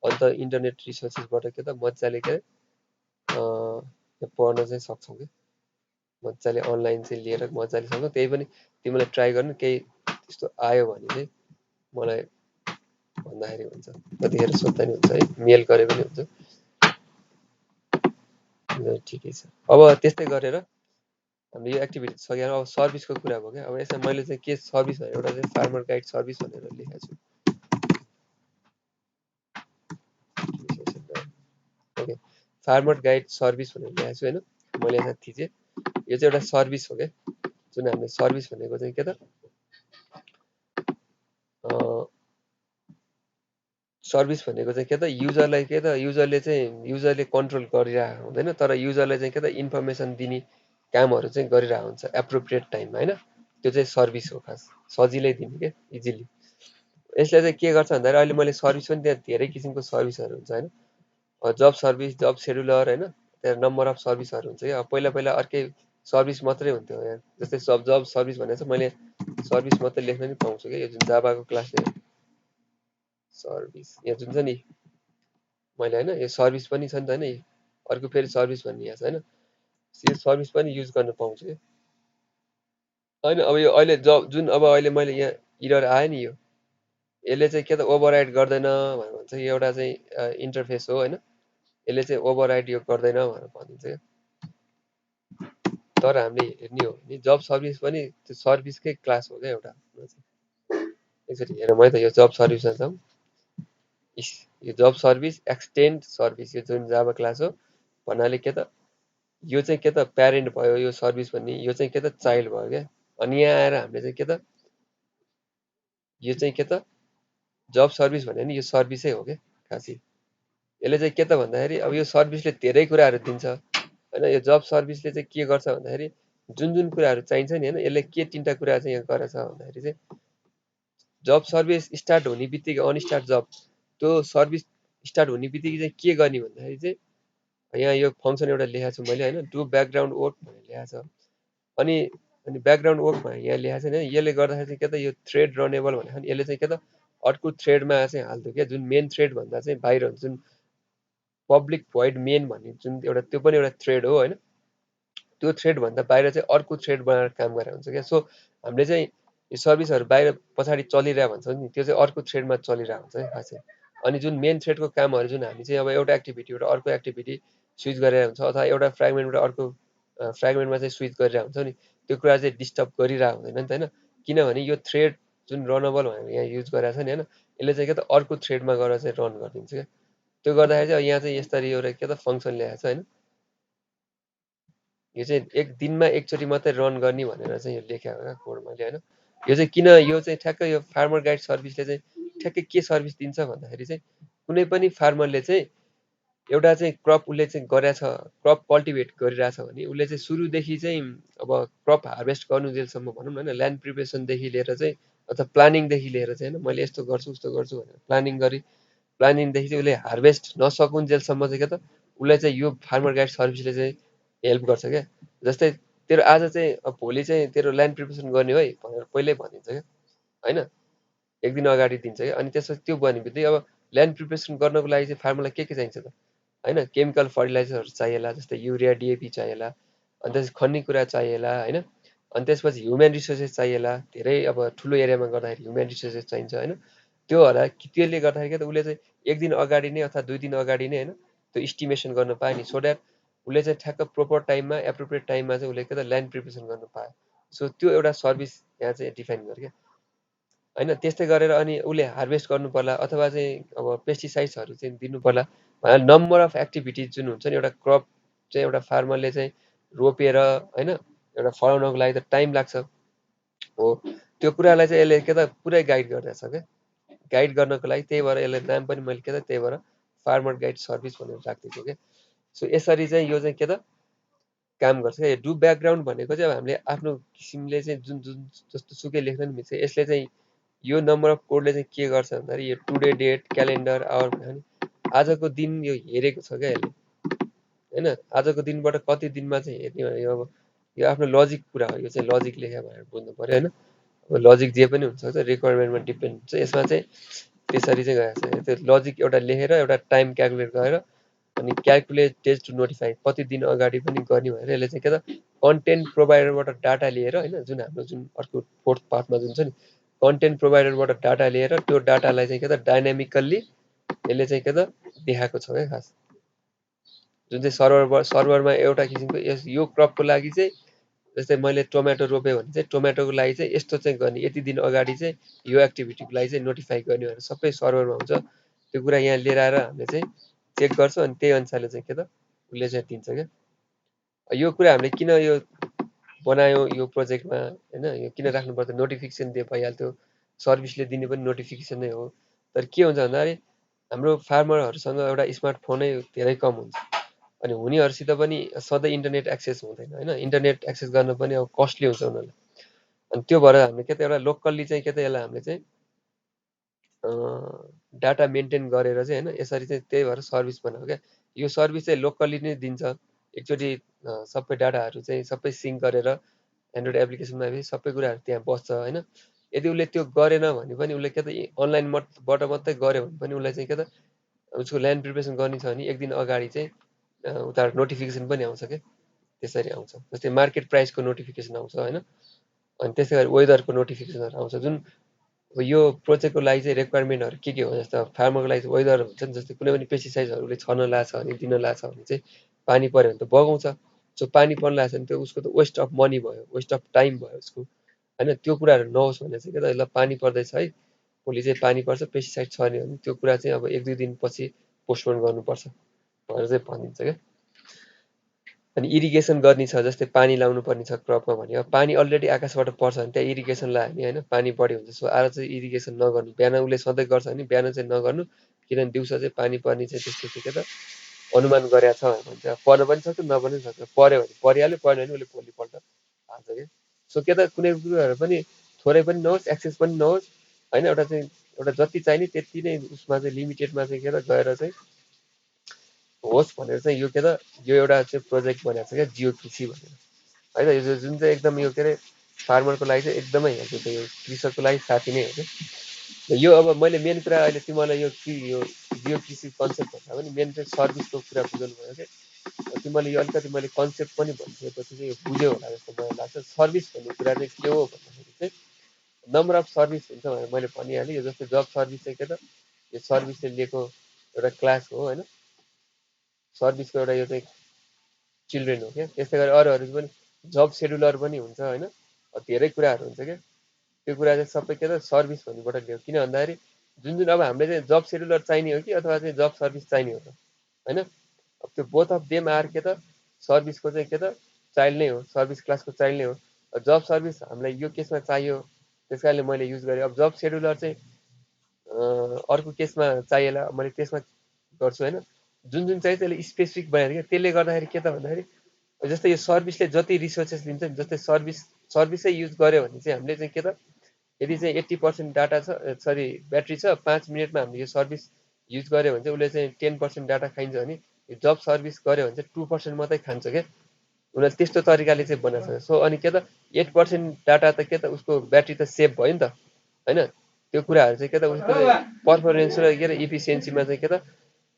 अन्त इन्टरनेट रिसोर्सेसबाट के त मजाले के पढ्न चाहिँ सक्छौँ कि मजाले अनलाइन चाहिँ लिएर मजाले सक्छौँ। त्यही पनि तिमीलाई ट्राई गर्नु, केही त्यस्तो आयो भने चाहिँ मलाई भन्दाखेरि हुन्छ, कतिखेर सोद्धा नि हुन्छ है, मेल गरे पनि हुन्छ। ठिकै छ। अब त्यस्तै गरेर हामीले यो एक्टिभिटी सकेर अब सर्भिसको कुरा भयो क्या। अब यसमा मैले चाहिँ के सर्भिस भनेर एउटा चाहिँ फार्मर गाइड सर्भिस भनेर लेखेको छु। ओके, फार्मर गाइड सर्भिस भनेर लेखेको छु होइन, मैले यसमा थिचेँ। यो चाहिँ एउटा सर्भिस हो क्या, जुन हामीले सर्भिस भनेको चाहिँ के त सर्भिस भनेको चाहिँ के त युजरलाई के त युजरले कन्ट्रोल गरिरहेको हुँदैन, तर युजरलाई चाहिँ के त इन्फर्मेसन दिने कामहरू चाहिँ गरिरहेको हुन्छ एप्रोप्रिएट टाइममा होइन। त्यो चाहिँ सर्भिस हो, खास सजिलै दिने क्या, इजिली। यसले चाहिँ के गर्छ भन्दाखेरि अहिले मैले सर्भिस पनि त्यहाँ धेरै किसिमको सर्भिसहरू हुन्छ होइन, जब सर्भिस, जब सेड्युलर होइन, त्यहाँ नम्बर अफ सर्भिसहरू हुन्छ क्या। पहिला पहिला अर्कै सर्भिस मात्रै हुन्थ्यो यहाँ, जस्तै जब सर्भिस भनेको चाहिँ मैले सर्भिस मात्रै लेख्न नि पाउँछु क्या। यो जुन जाभाको क्लासले सर्भिस यहाँ जुन छ नि मैले होइन, यो सर्भिस पनि छ नि त होइन, अर्को फेरि सर्भिस भन्ने यहाँ छ होइन, यो सर्भिस पनि युज गर्न पाउँछु क्या होइन। अब यो अहिले जुन अब अहिले मैले यहाँ इरर आयो नि, यो यसले चाहिँ के त ओभरराइड गर्दैन भनेर भन्छ। यो एउटा चाहिँ इन्टरफेस हो होइन, यसले चाहिँ ओभरराइड यो गर्दैन भनेर भनिन्छ क्या। तर हामीले हेर्ने हो भने जब सर्भिस पनि त्यो सर्भिसकै क्लास हो क्या एउटा। एकचोटि हेरौँ है त, यो जब सर्भिसमा जाउँ। यो जब सर्भिस एक्सटेन्ड सर्भिस, यो जुन जाभा क्लास हो भन्नाले के त यो चाहिँ के त प्यारेन्ट भयो यो सर्भिस भन्ने, यो चाहिँ के त चाइल्ड भयो क्या। अनि यहाँ आएर हामीले चाहिँ के त यो चाहिँ के त जब सर्भिस भन्यो नि, यो सर्भिसै हो क्या खासै। यसले चाहिँ के त भन्दाखेरि अब यो सर्भिसले धेरै कुराहरू दिन्छ होइन। यो जब सर्भिसले चाहिँ के गर्छ भन्दाखेरि जुन जुन कुराहरू चाहिन्छ नि होइन, यसले के 3टा कुरा चाहिँ यहाँ गरेछ भन्दाखेरि चाहिँ जब सर्भिस स्टार्ट हुने बित्तिकै अनस्टार्ट जब, त्यो सर्भिस स्टार्ट हुने बित्तिकै चाहिँ के गर्ने भन्दाखेरि चाहिँ यहाँ यो फङ्सन एउटा लेखेको छु मैले होइन, डु ब्याकग्राउन्ड वर्क भनेर लेखेको छ। अनि ब्याकग्राउन्ड वर्कमा यहाँ लेखेको छ नि, यसले गर्दाखेरि चाहिँ के त यो थ्रेड रनेबल भनेको यसले चाहिँ के त अर्को थ्रेडमा चाहिँ हाल्थ्यो क्या, जुन मेन थ्रेड भन्दा चाहिँ बाहिर हुन्छ, जुन पब्लिक भोइड मेन भन्ने जुन एउटा, त्यो पनि एउटा थ्रेड हो होइन। त्यो थ्रेड भन्दा बाहिर चाहिँ अर्को थ्रेड बनाएर काम गरेर हुन्छ क्या। सो हामीले चाहिँ यो सर्भिसहरू बाहिर पछाडि चलिरहेको भन्छौँ नि, त्यो चाहिँ अर्को थ्रेडमा चलिरहेको हुन्छ है खासै। अनि जुन मेन थ्रेडको कामहरू जुन हामी चाहिँ अब एउटा एक्टिभिटीबाट अर्को एक्टिभिटी स्विच गरेर हुन्छ, अथवा एउटा फ्रेगमेन्टबाट अर्को फ्रेगमेन्टमा चाहिँ स्विच गरिरहेको हुन्छ नि, त्यो कुरा चाहिँ डिस्टर्ब गरिरहेको हुँदैन नि त होइन। किनभने यो थ्रेड जुन रनेबल भनेर यहाँ युज गरेको छ नि होइन, यसले चाहिँ के त अर्को थ्रेडमा गएर चाहिँ रन गरिदिन्छ क्या। त्यो गर्दाखेरि चाहिँ यहाँ चाहिँ यसरी एउटा के त फङ्सन ल्याएको छ होइन। यो चाहिँ एक दिनमा एकचोटि मात्रै रन गर्ने भनेर चाहिँ यो लेखेको क्या कोड मैले होइन। यो चाहिँ किन, यो चाहिँ ठ्याक्कै यो फार्मर गाइड सर्भिसले चाहिँ ठ्याक्कै के सर्भिस दिन्छ भन्दाखेरि चाहिँ कुनै पनि फार्मरले चाहिँ एउटा चाहिँ क्रप उसले चाहिँ गरेछ, क्रप कल्टिभेट गरिरहेछ भने उसले चाहिँ सुरुदेखि चाहिँ अब क्रप हार्भेस्ट गर्नु जेलसम्म भनौँ न होइन, ल्यान्ड प्रिपरेसनदेखि लिएर चाहिँ अथवा प्लानिङदेखि लिएर चाहिँ होइन, मैले यस्तो गर्छु उस्तो गर्छु भनेर प्लानिङदेखि चाहिँ उसले हार्भेस्ट नसकुन्जेलसम्म चाहिँ के त उसलाई चाहिँ यो फार्मर गाइड सर्भिसले चाहिँ हेल्प गर्छ क्या। जस्तै तेरो आज चाहिँ भोलि चाहिँ तेरो ल्यान्ड प्रिपरेसन गर्ने है भनेर पहिल्यै भनिदिन्छ क्या होइन, एक दिन अगाडि दिन्छ क्या। अनि त्यसपछि त्यो भन्ने बित्तिकै अब ल्यान्ड प्रिपरेसन गर्नको लागि चाहिँ फार्मरलाई के चाहिन्छ त होइन, केमिकल फर्टिलाइजरहरू चाहिएला, जस्तै युरिया डिएपी चाहिएला, अनि त्यसपछि खन्ने कुरा चाहिएला होइन, अनि त्यसपछि ह्युमन रिसोर्सेस चाहिएला, धेरै अब ठुलो एरियामा गर्दाखेरि ह्युमन रिसोर्सेस चाहिन्छ होइन। त्यो होला त्यसले गर्दाखेरि के त उसले चाहिँ एक दिन अगाडि नै अथवा 2 दिन अगाडि नै होइन त्यो इस्टिमेसन गर्न पायो नि, सो द्याट उसले चाहिँ ठ्याक्क प्रोपर टाइममा एप्रोप्रिएट टाइममा चाहिँ उसले के त ल्यान्ड प्रिपरेसन गर्न पायो। सो त्यो एउटा सर्भिस यहाँ चाहिँ डिफाइन गर्यो क्या होइन। त्यस्तै गरेर अनि उसले हार्भेस्ट गर्नु पर्ला अथवा चाहिँ अब पेस्टिसाइड्सहरू चाहिँ दिनु पर्ला, नम्बर अफ एक्टिभिटिज जुन हुन्छ नि, एउटा क्रप चाहिँ एउटा फार्मरले चाहिँ रोपेर होइन एउटा फलाउनको लागि त टाइम लाग्छ हो। त्यो कुरालाई चाहिँ यसले के त पुरै गाइड गर्दछ क्या, गाइड गर्नको लागि। त्यही भएर यसलाई नाम पनि मैले के त त्यही भएर फार्मर गाइड सर्भिस भनेर राखिदिएको क्या। सो यसरी चाहिँ यो चाहिँ के त काम गर्छ क्या। डु ब्याकग्राउन्ड भनेको चाहिँ अब हामीले आफ्नो किसिमले चाहिँ जुन जुन जस्तो सुकै लेख्न नि मिल्छ। यसले चाहिँ यो नम्बर अफ कोडले चाहिँ के गर्छ भन्दाखेरि यो टुडे डेट क्यालेन्डर आवर भन्यो नि, आजको दिन यो हेरेको छ क्या यसले होइन। आजको दिनबाट कति दिनमा चाहिँ हेर्ने भने अब यो आफ्नो लजिक कुरा हो, यो चाहिँ लजिक लेख्या भनेर बुझ्नु पर्यो होइन। अब लजिक जे पनि हुनसक्छ, रिक्वायरमेन्टमा डिपेन्ड हुन्छ। यसमा चाहिँ त्यसरी चाहिँ गएको छ, त्यो लजिक एउटा लेखेर एउटा टाइम क्यालकुलेट गरेर अनि क्यालकुलेट डेज टु नोटिफाई कति दिन अगाडि पनि गर्ने भनेर यसले चाहिँ के त कन्टेन्ट प्रोभाइडरबाट डाटा लिएर होइन, जुन हाम्रो जुन अर्को फोर्थ पार्टमा जुन छ नि कन्टेन्ट प्रोभाइडरबाट डाटा लिएर त्यो डाटालाई चाहिँ के त डाइनामिकल्ली यसले चाहिँ के त देखाएको छ क्या खास। जुन चाहिँ सर्भरमा एउटा किसिमको यो क्रपको लागि चाहिँ जस्तै मैले टोमेटो रोपेँ भने चाहिँ टोमेटोको लागि चाहिँ यस्तो चाहिँ गर्ने, यति दिन अगाडि चाहिँ यो एक्टिभिटीको लागि चाहिँ नोटिफाई गर्ने भनेर सबै सर्भरमा हुन्छ। त्यो कुरा यहाँ लिएर आएर हामीले चाहिँ चेक गर्छौँ अनि त्यही अनुसारले चाहिँ के त उसले चाहिँ दिन्छ क्या। यो कुरा हामीले किन यो बनायो यो प्रोजेक्टमा होइन, यो किन राख्नुपर्छ, नोटिफिकेसन दिए भइहाल्थ्यो, सर्भिसले दिने पनि नोटिफिकेसन नै हो। तर के हुन्छ भन्दाखेरि हाम्रो फार्मरहरूसँग एउटा स्मार्टफोनै धेरै कम हुन्छ अनि उनीहरूसित पनि सधैँ इन्टरनेट एक्सेस हुँदैन होइन, इन्टरनेट एक्सेस गर्न पनि अब कस्टली हुन्छ उनीहरूलाई। अनि त्यो भएर हामीले के त एउटा लोकल्ली चाहिँ के त यसलाई हामीले चाहिँ डाटा मेन्टेन गरेर चाहिँ होइन, यसरी चाहिँ त्यही भएर सर्भिस बनाएको क्या। यो सर्भिस चाहिँ लोकल्ली नै दिन्छ, एकचोटि सबै डाटाहरू चाहिँ सबै सिङ्क गरेर एन्ड्रोइड एप्लिकेसनमा सबै कुराहरू त्यहाँ बस्छ होइन। यदि उसले त्यो गरेन भने पनि उसले के त अनलाइनबाट मात्रै गऱ्यो भने पनि उसलाई चाहिँ के त उसको ल्यान्ड प्रिपरेसन गर्ने छ भने एक दिन अगाडि चाहिँ उता नोटिफिकेसन पनि आउँछ क्या, त्यसरी आउँछ। जस्तै मार्केट प्राइसको नोटिफिकेसन आउँछ होइन, अनि त्यसै गरी वेदरको नोटिफिकेसनहरू आउँछ। जुन यो प्रोजेक्टको लागि चाहिँ रिक्वायरमेन्टहरू के हो जस्तो फार्मरको लागि चाहिँ वेदर हुन्छ नि, जस्तै कुनै पनि पेस्टिसाइड्सहरूले छर्न लाछ भने दिन लाछ भने चाहिँ पानी पऱ्यो भने त बगाउँछ। जो पानी पर्न लाग्छ भने त्यो उसको त वेस्ट अफ मनी भयो, वेस्ट अफ टाइम भयो उसको होइन। त्यो कुराहरू नहोस् भनेर चाहिँ के त ल पानी पर्दैछ है, भोलि चाहिँ पानी पर्छ पेस्टिसाइड छर्ने भने त्यो कुरा चाहिँ अब 1-2 दिनपछि पोस्टपोन गर्नुपर्छ भनेर चाहिँ भनिदिन्छ क्या। अनि इरिगेसन गर्ने छ, जस्तै पानी लाउनु पर्ने छ क्रपमा भने अब पानी अलरेडी आकाशबाट पर्छ भने त्यहाँ इरिगेसन लायो भने होइन, पानी बढी हुन्छ। सो आज चाहिँ इरिगेसन नगर्नु, बिहान उसले सधैँ गर्छ भने बिहान चाहिँ नगर्नु, किनभने दिउँसो चाहिँ पानी पर्ने चाहिँ त्यसको चाहिँ के त अनुमान गरेको छ भने चाहिँ पर्न पनि सक्छ नपर्न पनि सक्छ। पर्यो भने परिहाल्यो, परेन भने उसले भोलिपल्ट हाल्छ क्या। सो के त कुनै कुराहरू पनि थोरै पनि नहोस्, एक्सेस पनि नहोस् होइन, एउटा चाहिँ एउटा जति चाहिने त्यति नै उसमा चाहिँ लिमिटेडमा चाहिँ के त गएर चाहिँ होस् भनेर चाहिँ यो के त यो एउटा चाहिँ प्रोजेक्ट बनाएको छ क्या, जियो कृषि भनेर होइन। यो जुन चाहिँ एकदम यो के अरे फार्मरको लागि चाहिँ एकदमै हेल्प यो कृषकको लागि साथी नै हो क्या। यो अब मैले मेन कुरा अहिले तिमीलाई यो जियो कृषि कन्सेप्ट भन्दा पनि मेन चाहिँ सर्भिसको कुरा बुझाउनु भयो क्या। तिमीले यो अलिकति मैले कन्सेप्ट पनि भनिसकेपछि चाहिँ यो बुझ्यो होला जस्तो मलाई लाग्छ। सर्भिस भन्ने कुरा चाहिँ के हो भन्दाखेरि चाहिँ नम्बर अफ सर्भिस हुन्छ भनेर मैले भनिहालेँ। यो जस्तै जब सर्भिस चाहिँ के त यो सर्भिसले लिएको एउटा क्लास हो होइन, सर्भिसको एउटा यो चाहिँ चिल्ड्रेन हो क्या। त्यस्तै गरी अरूहरू पनि जब सेड्युलर पनि हुन्छ होइन, धेरै कुराहरू हुन्छ क्या। त्यो कुरा चाहिँ सबै के त सर्भिस भन्नेबाट लियो। किन भन्दाखेरि जुन जुन अब हामीले चाहिँ जब सेड्युलर चाहिने हो कि अथवा चाहिँ जब सर्भिस चाहिने हो त होइन। अब त्यो बोथ अफ देम आर के त सर्भिसको चाहिँ के त चाइल्ड नै हो, सर्भिस क्लासको चाइल्ड नै हो। जब सर्भिस हामीलाई यो केसमा चाहियो त्यस कारणले मैले युज गरेँ। अब जब सेड्युलर चाहिँ अर्को केसमा चाहिएला मैले त्यसमा गर्छु होइन। जुन जुन चाहिँ त्यसले स्पेसिफिक बनाएको क्या, त्यसले गर्दाखेरि के त भन्दाखेरि जस्तै यो सर्भिसले जति रिसोर्सेस लिन्छ नि, जस्तै सर्भिसै युज गर्यो भने चाहिँ हामीले चाहिँ के त यदि चाहिँ 80% डाटा छ सरी ब्याट्री छ 5 मिनटमा हामीले यो सर्भिस युज गर्यो भने चाहिँ उसले चाहिँ 10% डाटा खाइन्छ भने यो जब सर्भिस गर्यो भने चाहिँ 2% मात्रै खान्छ क्या। उनीहरूले त्यस्तो तरिकाले चाहिँ बनाएको छ। सो अनि के त 8% डाटा त के त उसको ब्याट्री त सेभ भयो नि त होइन। त्यो कुराहरू चाहिँ के त उसको पर्फर्मेन्स र के अरे इफिसियन्सीमा चाहिँ के त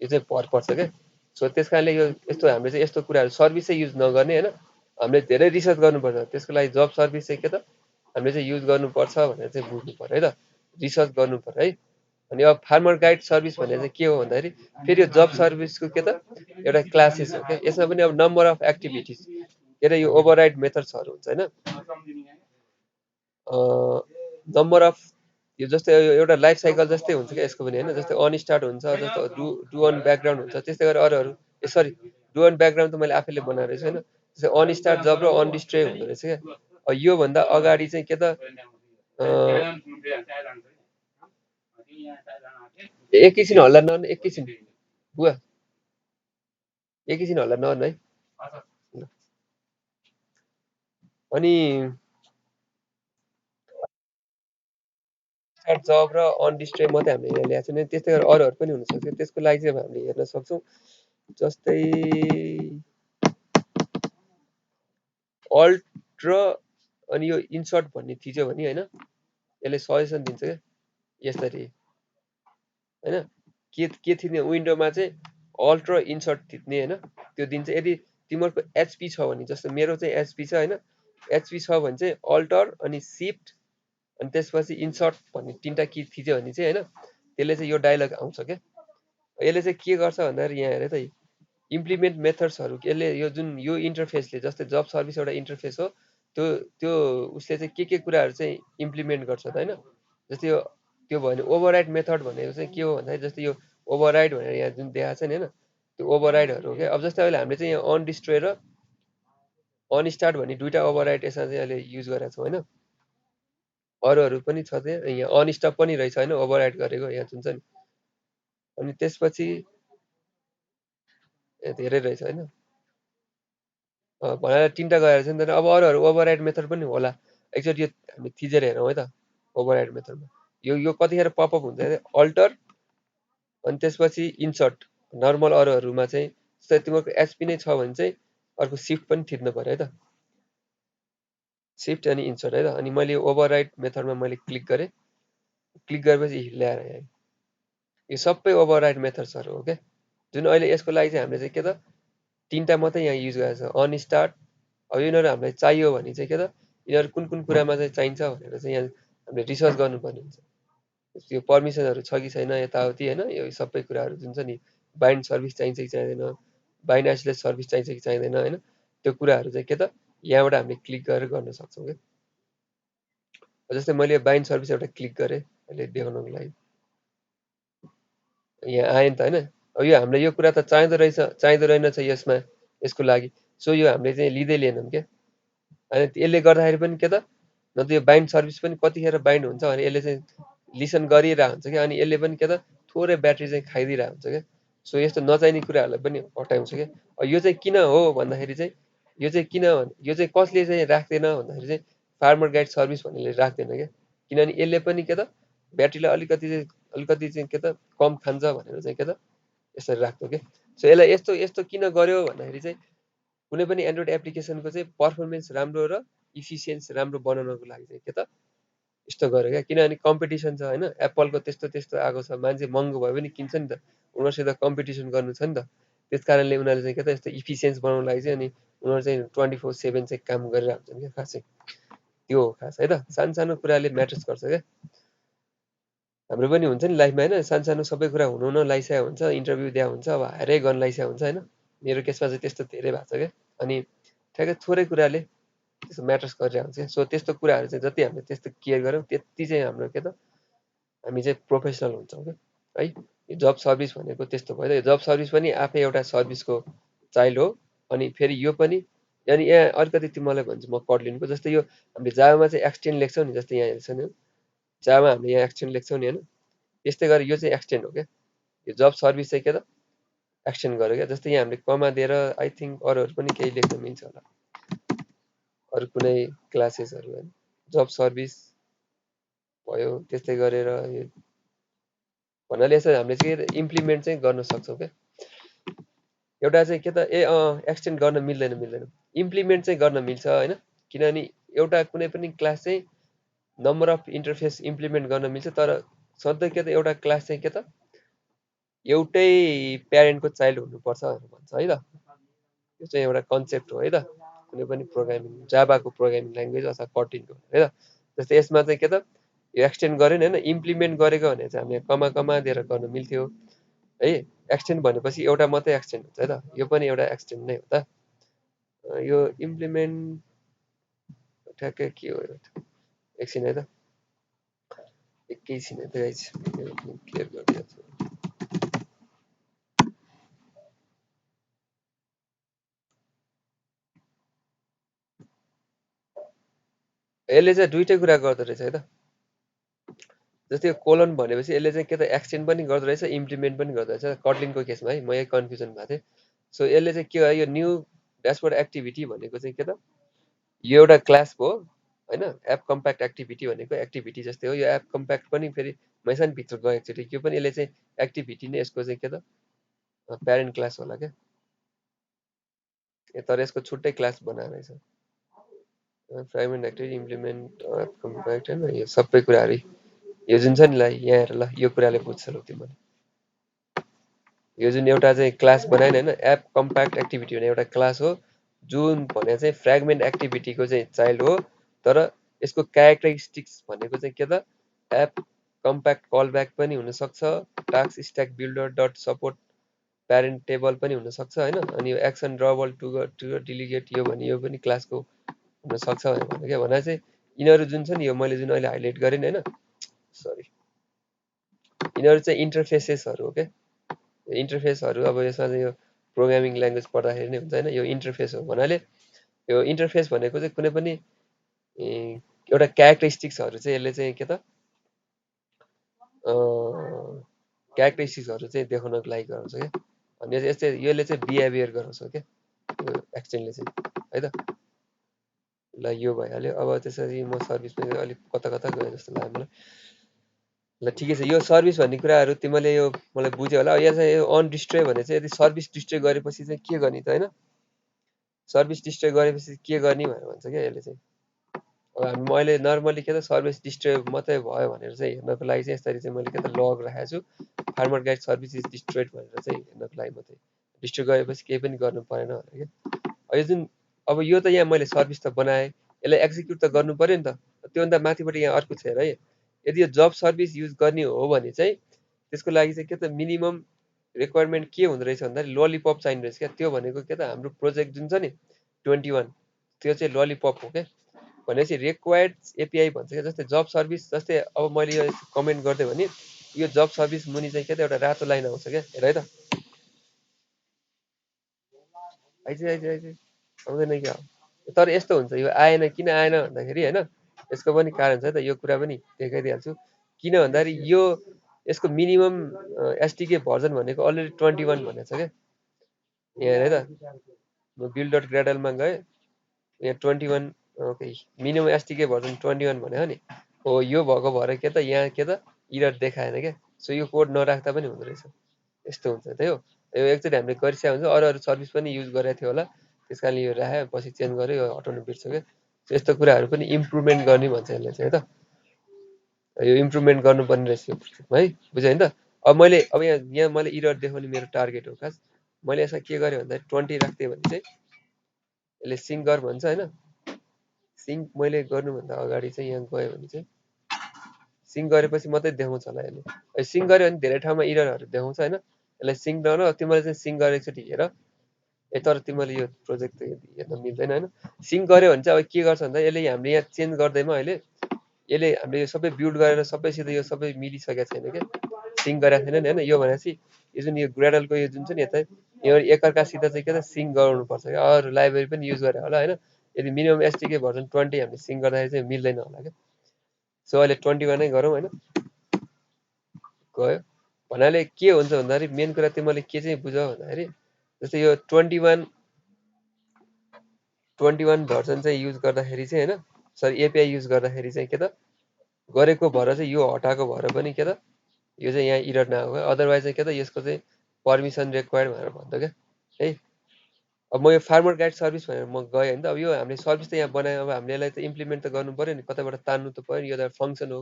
यो चाहिँ भर पर्छ क्या। सो त्यस कारणले यो यस्तो हामीले चाहिँ यस्तो कुराहरू सर्भिसै युज नगर्ने होइन, हामीले धेरै रिसर्च गर्नुपर्छ। त्यसको लागि जब सर्भिस चाहिँ के त हामीले चाहिँ युज गर्नुपर्छ भनेर चाहिँ बुझ्नु पर्यो है त, रिसर्च गर्नु पर्यो है। अनि अब फार्मर गाइड सर्भिस भनेर चाहिँ के हो भन्दाखेरि फेरि यो जब सर्भिसको के त एउटा क्लासेस हो क्या। यसमा पनि अब नम्बर अफ एक्टिभिटिज के अरे यो ओभरराइड मेथड्सहरू हुन्छ होइन। नम्बर अफ यो जस्तै एउटा लाइफ साइकल जस्तै हुन्छ क्या यसको पनि होइन। जस्तै अनस्टार्ट हुन्छ, जस्तो डु अन ब्याकग्राउन्ड हुन्छ, त्यस्तै गरेर अरूहरू सरी डु अन ब्याकग्राउन्ड त मैले आफैले बनाएको रहेछु होइन। जस्तै अनस्टार्ट जब र अनडिस्ट्रे हुँदो रहेछ क्या। योभन्दा अगाडि चाहिँ के त एकैछिन हल्ला नगर्नु, एकैछिन बुवा एकैछिन हल्ला नगर्नु है। अनि जब र अनडिस्ट्रे मात्रै हामीले यहाँ ल्याएको छौँ। त्यस्तै गरेर अरूहरू पनि हुनसक्छ, त्यसको लागि चाहिँ अब हामीले हेर्न सक्छौँ। जस्तै अल्ट र अनि यो इन्सर्ट भन्ने थिच्यो भने होइन यसले सजेसन दिन्छ क्या यसरी होइन के थिच्ने विन्डोमा चाहिँ अल्ट र इन्सर्ट थिच्ने होइन त्यो दिन्छ। यदि तिमीहरूको एचपी छ भने जस्तो मेरो चाहिँ एचपी छ होइन एचपी छ भने चाहिँ अल्टर अनि सिफ्ट अनि त्यसपछि इन्सर्ट भन्ने तिनवटा की थिच्यो भने चाहिँ होइन त्यसले चाहिँ यो डायलग आउँछ क्या। यसले चाहिँ के गर्छ भन्दाखेरि यहाँ हेरे त इम्प्लिमेन्ट मेथड्सहरू यसले यो जुन यो इन्टरफेसले जस्तै जब सर्भिस एउटा इन्टरफेस हो त्यो त्यो उसले चाहिँ के कुराहरू चाहिँ इम्प्लिमेन्ट गर्छ त होइन जस्तै यो त्यो भयो भने ओभरराइड मेथड भनेको चाहिँ के हो भन्दाखेरि जस्तै यो ओभरराइड भनेर यहाँ जुन देखाएको छ नि होइन त्यो ओभरराइडहरू हो क्या। अब जस्तै अहिले हामीले चाहिँ यहाँ अनडिस्ट्रोय र अनस्टार्ट भन्ने दुईवटा ओभरराइड यसमा चाहिँ अहिले युज गरेका छौँ होइन अरूहरू पनि छ त्यहाँ यहाँ अनस्टप पनि रहेछ होइन ओभरराइड गरेको यहाँ जुन छ नि अनि त्यसपछि धेरै रहेछ होइन भनेर तिनवटा गएर छ नि त अब अरूहरू ओभरराइड मेथड पनि होला एकचोटि यो हामी थिचेर हेरौँ है त ओभरराइड मेथडमा यो कतिखेर पपअप हुन्छ अल्टर अनि त्यसपछि इन्सर्ट नर्मल अरूहरूमा चाहिँ जस्तै तिमीहरूको एचपी नै छ भने चाहिँ अर्को सिफ्ट पनि थिच्नु पऱ्यो है त सिफ्ट अनि इन्सर्ट है त अनि मैले ओभरराइड मेथडमा मैले क्लिक गरेँ क्लिक गरेपछि ल्याएर यहाँ यो सबै ओभरराइड मेथड्सहरू हो क्या जुन अहिले यसको लागि चाहिँ हामीले चाहिँ के त तिनवटा मात्रै यहाँ युज गरेको छ अनस्टार्ट अब यिनीहरू हामीलाई चाहियो भने चाहिँ के त यिनीहरू कुन कुरामा चाहिँ चाहिन्छ भनेर चाहिँ यहाँ हामीले रिसर्च गर्नुपर्ने हुन्छ यो पर्मिसनहरू छ कि छैन यताउति होइन यो सबै कुराहरू जुन छ नि बाइन्ड सर्भिस चाहिन्छ कि चाहिँदैन बाइन्ड आइसोलेट सर्भिस चाहिन्छ कि चाहिँदैन होइन त्यो कुराहरू चाहिँ के त यहाँबाट हामीले क्लिक गरेर गर्न सक्छौँ क्या जस्तै मैले बाइन्ड सर्भिस एउटा क्लिक गरेँ अहिले देखाउनको लागि यहाँ आयो नि त होइन अब यो हामीले यो कुरा त चाहिँदो रहेनछ यसमा यसको लागि सो यो हामीले चाहिँ लिँदै लिएनौँ क्या अनि यसले गर्दाखेरि पनि के त न त यो बाइन्ड सर्भिस पनि कतिखेर बाइन्ड हुन्छ भने यसले चाहिँ लिसन गरिरहेको हुन्छ क्या अनि यसले पनि के त थोरै ब्याट्री चाहिँ खाइदिरहेको हुन्छ क्या सो यस्तो नचाहिने कुराहरूलाई पनि हटाउँछ क्या यो चाहिँ किन हो भन्दाखेरि चाहिँ यो चाहिँ किन यो चाहिँ कसले चाहिँ राख्दैन भन्दाखेरि चाहिँ फार्मर गाइड सर्भिस भन्नेले राख्दैन क्या किनभने यसले पनि के त ब्याट्रीलाई अलिकति चाहिँ के त कम खान्छ भनेर चाहिँ के त यसरी राख्छ क्या सो यसलाई यस्तो किन गर्यो भन्दाखेरि चाहिँ कुनै पनि एन्ड्रोइड एप्लिकेसनको चाहिँ पर्फर्मेन्स राम्रो र इफिसियन्स राम्रो बनाउनको लागि चाहिँ के त यस्तो गर्यो क्या किनभने कम्पिटिसन छ होइन एप्पलको त्यस्तो आएको छ मान्छे महँगो भए पनि किन्छ नि त उनीहरूसित कम्पिटिसन गर्नु छ नि त त्यस कारणले उनीहरूले चाहिँ के त यस्तो इफिसियन्स बनाउनु लागि चाहिँ अनि उनीहरू चाहिँ 24/7 चाहिँ काम गरिरहेको हुन्छन् क्या खासै त्यो हो खास है त सानो सानो कुराले म्याटर्स गर्छ क्या हाम्रो पनि हुन्छ नि लाइफमा होइन सानो सानो सबै कुरा हुनु लागिसकेको हुन्छ इन्टरभ्यू दिएको हुन्छ अब हायरै गर्न लागिसकेको हुन्छ होइन मेरो केसमा चाहिँ त्यस्तो धेरै भएको छ क्या अनि ठ्याक्कै थोरै कुराले त्यस्तो म्याटर्स गरिरहेको हुन्छ क्या सो त्यस्तो कुराहरू चाहिँ जति हामीले त्यस्तो केयर गऱ्यौँ त्यति चाहिँ हाम्रो के त हामी चाहिँ प्रोफेसनल हुन्छौँ क्या है यो जब सर्भिस भनेको त्यस्तो भयो यो जब सर्भिस पनि आफै एउटा सर्भिसको चाइल्ड हो अनि फेरि यो पनि अनि यहाँ अलिकति तिमीलाई भन्छु म कटलिनको जस्तै यो हामीले जावामा चाहिँ एक्सटेन्ड लेख्छौँ नि जस्तै यहाँ हेर्छ नि जावामा हामीले यहाँ एक्सटेन्ड लेख्छौँ नि होइन त्यस्तै गरेर यो चाहिँ एक्सटेन्ड हो क्या यो जब सर्भिस चाहिँ के त एक्सटेन्ड गर्यो क्या जस्तै यहाँ हामीले कमा दिएर आई थिङ्क अरूहरू पनि केही लेख्न मिल्छ होला अरू कुनै क्लासेसहरू होइन जब सर्भिस भयो त्यस्तै गरेर यो भन्नाले यसो हामीले चाहिँ इम्प्लिमेन्ट चाहिँ गर्न सक्छौँ क्या एउटा चाहिँ के त एक्सटेन्ड गर्न मिल्दैन इम्प्लिमेन्ट चाहिँ गर्न मिल्छ होइन किनभने एउटा कुनै पनि क्लास चाहिँ नम्बर अफ इन्टरफेस इम्प्लिमेन्ट गर्न मिल्छ तर सधैँ के त एउटा क्लास चाहिँ के त एउटै प्यारेन्टको चाइल्ड हुनुपर्छ भनेर भन्छ है त यो चाहिँ एउटा कन्सेप्ट हो है त कुनै पनि प्रोग्रामिङ जाभाको प्रोग्रामिङ ल्याङ्ग्वेज अथवा कटिनको है त जस्तै यसमा चाहिँ के त यो एक्सटेन्ड गर्यो नि होइन इम्प्लिमेन्ट गरेको भने चाहिँ हामीले कमा दिएर गर्न मिल्थ्यो है एक्सटेन्ड भनेपछि एउटा मात्रै एक्सटेन्ड हुन्छ है त यो पनि एउटा एक्सटेन्ड नै हो त यो इम्प्लिमेन्ट ठ्याक्कै के हो एकछिन है त एकैछिन है त गाइज क्लियर गरिदिएको छु यसले चाहिँ दुइटै कुरा गर्दो रहेछ है त जस्तै कोलन भनेपछि यसले चाहिँ के त एक्सटेन्ड पनि गर्दो रहेछ इम्प्लिमेन्ट पनि गर्दो रहेछ कटलिनको केसमा है म यही कन्फ्युजन भएको थिएँ सो यसले चाहिँ के हो यो न्यू ड्यासबोर्ड एक्टिभिटी भनेको चाहिँ के त यो एउटा क्लास हो होइन एप कम्प्याक्ट एक्टिभिटी भनेको एक्टिभिटी जस्तै हो यो एप कम्प्याक्ट पनि फेरि मैसान भित्र गयो एकचोटि यो पनि यसले चाहिँ एक्टिभिटी नै यसको चाहिँ के त प्यारेन्ट क्लास होला क्या तर यसको छुट्टै क्लास बनाएर रहेछ फ्रेगमेन्ट एक्टिभिटी इम्प्लिमेन्ट कम्प्याक्ट हैन यो सबै कुराहरु यो जुन छ नि ल यहाँ हेर ल यो कुराले बुझ्छ ल तिमीले यो जुन एउटा चाहिँ क्लास बनाएन हैन एप कम्प्याक्ट एक्टिभिटी भन्ने एउटा क्लास हो जुन भने चाहिँ फ्रेगमेन्ट एक्टिभिटीको चाहिँ चाइल्ड हो तर यसको क्यारेक्टरिस्टिक्स भनेको चाहिँ के त एप कम्प्याक्ट कलब्याक पनि हुन सक्छ task stack builder dot support parent table पनि हुन सक्छ हैन अनि यो एक्सन ड्रबल टु डिलिगेट यो भने यो पनि क्लासको हुन सक्छ भनेर के भने चाहिँ यिनीहरू जुन छ नि यो मैले जुन अहिले हाइलाइट गरेँ नि हैन सरी यिनीहरू चाहिँ इन्टरफेसेसहरू हो के इन्टरफेसहरू अब यसमा चाहिँ यो प्रोग्रामिङ ल्याङ्ग्वेज पढ्दाखेरि नै हुन्छ हैन यो इन्टरफेस हो भन्नाले यो इन्टरफेस भनेको चाहिँ कुनै पनि एउटा क्यारेक्टरिस्टिक्सहरू चाहिँ यसले चाहिँ के त क्यारेक्टरिस्टिक्सहरू चाहिँ देखाउनको लागि गराउँछ क्या अनि यस्तै यसले चाहिँ बिहेभियर गराउँछ क्या यो एक्सटेन्डले चाहिँ है त ल यो भइहाल्यो अब त्यसरी म सर्भिसमा अलिक कता कता गएँ जस्तो लाग्यो मलाई ल ठिकै छ यो सर्भिस भन्ने कुराहरू तिमीले यो मलाई बुझ्यो होला यहाँ चाहिँ यो अन डिस्ट्रोय भने चाहिँ यदि सर्भिस डिस्ट्रोय गरेपछि चाहिँ के गर्ने त हैन सर्भिस डिस्ट्रोय गरेपछि के गर्ने भनेर भन्छ क्या यसले चाहिँ अब हामी मैले नर्मली के त सर्भिस डिस्ट्रोय मात्रै भयो भनेर चाहिँ हेर्नको लागि चाहिँ यसरी चाहिँ मैले के त लग राखेको छु फार्मर गाइड सर्भिस इज डिस्ट्रोयड भनेर चाहिँ हेर्नको लागि मात्रै डिस्ट्रोय गरेपछि केही पनि गर्नु परेन भनेर क्या यो जुन अब यो त यहाँ मैले सर्भिस त बनाएँ यसलाई एक्जिक्युट त गर्नु पर्यो नि त त्योभन्दा माथिबाट यहाँ अर्को छ हेर है यदि यो जब सर्भिस युज गर्ने हो भने चाहिँ त्यसको लागि चाहिँ के त मिनिमम रिक्वायरमेन्ट के हुँदो रहेछ भन्दाखेरि ललिपप चाहिने रहेछ क्या त्यो भनेको के त हाम्रो प्रोजेक्ट जुन छ नि 21 त्यो चाहिँ ललिपप हो क्या भनेपछि रिक्वायर्ड एपिआई भन्छ क्या जस्तै जब सर्भिस जस्तै अब मैले यो कमेन्ट गर्दै भने यो जब सर्भिस मुनि चाहिँ के त एउटा रातो लाइन आउँछ क्या हेर है त आइज आउँदैन क्या तर यस्तो हुन्छ यो आएन किन आएन भन्दाखेरि होइन यसको पनि कारण छ त यो कुरा पनि देखाइदिइहाल्छु किन भन्दाखेरि यो यसको मिनिमम एसटिके भर्जन भनेको अलरेडी 21 भनेको छ क्या यहाँ हेर है त म बिल्ड डट ग्राडलमा गएँ यहाँ 21 ओके मिनिमम एसटिके भर्जन 21 भनेको नि हो यो भएको भएर के त यहाँ के त इरर देखाएन क्या सो यो कोड नराख्दा पनि हुँदो रहेछ यस्तो हुन्छ त्यही हो यो एकचोटि हामीले गरिसकेको हुन्छ अरू अरू सर्भिस पनि युज गरेको थियो होला त्यस कारणले यो राख्यो पछि चेन्ज गर्यो यो हटाउनु बिर्स्यो क्या यस्तो कुराहरू पनि इम्प्रुभमेन्ट गर्ने भन्छ यसले चाहिँ है त यो इम्प्रुभमेन्ट गर्नुपर्ने रहेछ यो है बुझ्यो नि त अब मैले अब यहाँ मैले इरर देखाउने मेरो टार्गेट हो खास मैले यसमा के गरेँ भन्दाखेरि 20 राख्थेँ भने चाहिँ यसले सिङ्क गर भन्छ होइन सिङ्क मैले गर्नुभन्दा अगाडि चाहिँ यहाँ गयो भने चाहिँ सिङ्क गरेपछि मात्रै देखाउँछ होला यसले सिङ्क गऱ्यो भने धेरै ठाउँमा इररहरू देखाउँछ होइन यसलाई सिङ्क नगर तिमीले चाहिँ सिङ्क गरेको एकचोटि हेर तर तिमीले यो प्रोजेक्ट त हेर्न मिल्दैन होइन सिङ्क गऱ्यो भने चाहिँ अब के गर्छ भन्दा यसले हामीले यहाँ चेन्ज गर्दैमा अहिले यसले हामीले यो सबै बिल्ड गरेर सबैसित यो सबै मिलिसकेको छैन क्या सिङ्क गरेको छैन नि होइन यो भनेपछि यो जुन यो ग्रेडलको यो जुन छ नि यता यो एकअर्कासित चाहिँ के त सिङ्क गराउनुपर्छ क्या अरू लाइब्रेरी पनि युज गरे होला होइन यदि मिनिमम एसटिके भर्जन 20 हामीले सिङ्क गर्दाखेरि चाहिँ मिल्दैन होला क्या सो अहिले 21 नै गरौँ होइन गयो भन्नाले के हुन्छ भन्दाखेरि मेन कुरा तिमीले के चाहिँ बुझ भन्दाखेरि जस्तै यो 21 भर्जन चाहिँ युज गर्दाखेरि चाहिँ होइन सरी एपिआई युज गर्दाखेरि चाहिँ के त गरेको भएर चाहिँ यो हटाएको भएर पनि के त यो चाहिँ यहाँ इरर नआएको अदरवाइज चाहिँ के त यसको चाहिँ पर्मिसन रिक्वायर्ड भनेर भन्छ क्या है अब म यो फार्मर गाइड सर्भिस भनेर म गएँ होइन त अब यो हामीले सर्भिस त यहाँ बनायो अब हामीले यसलाई त इम्प्लिमेन्ट त गर्नु पऱ्यो नि कतैबाट तान्नु त पऱ्यो नि यो त फङ्सन हो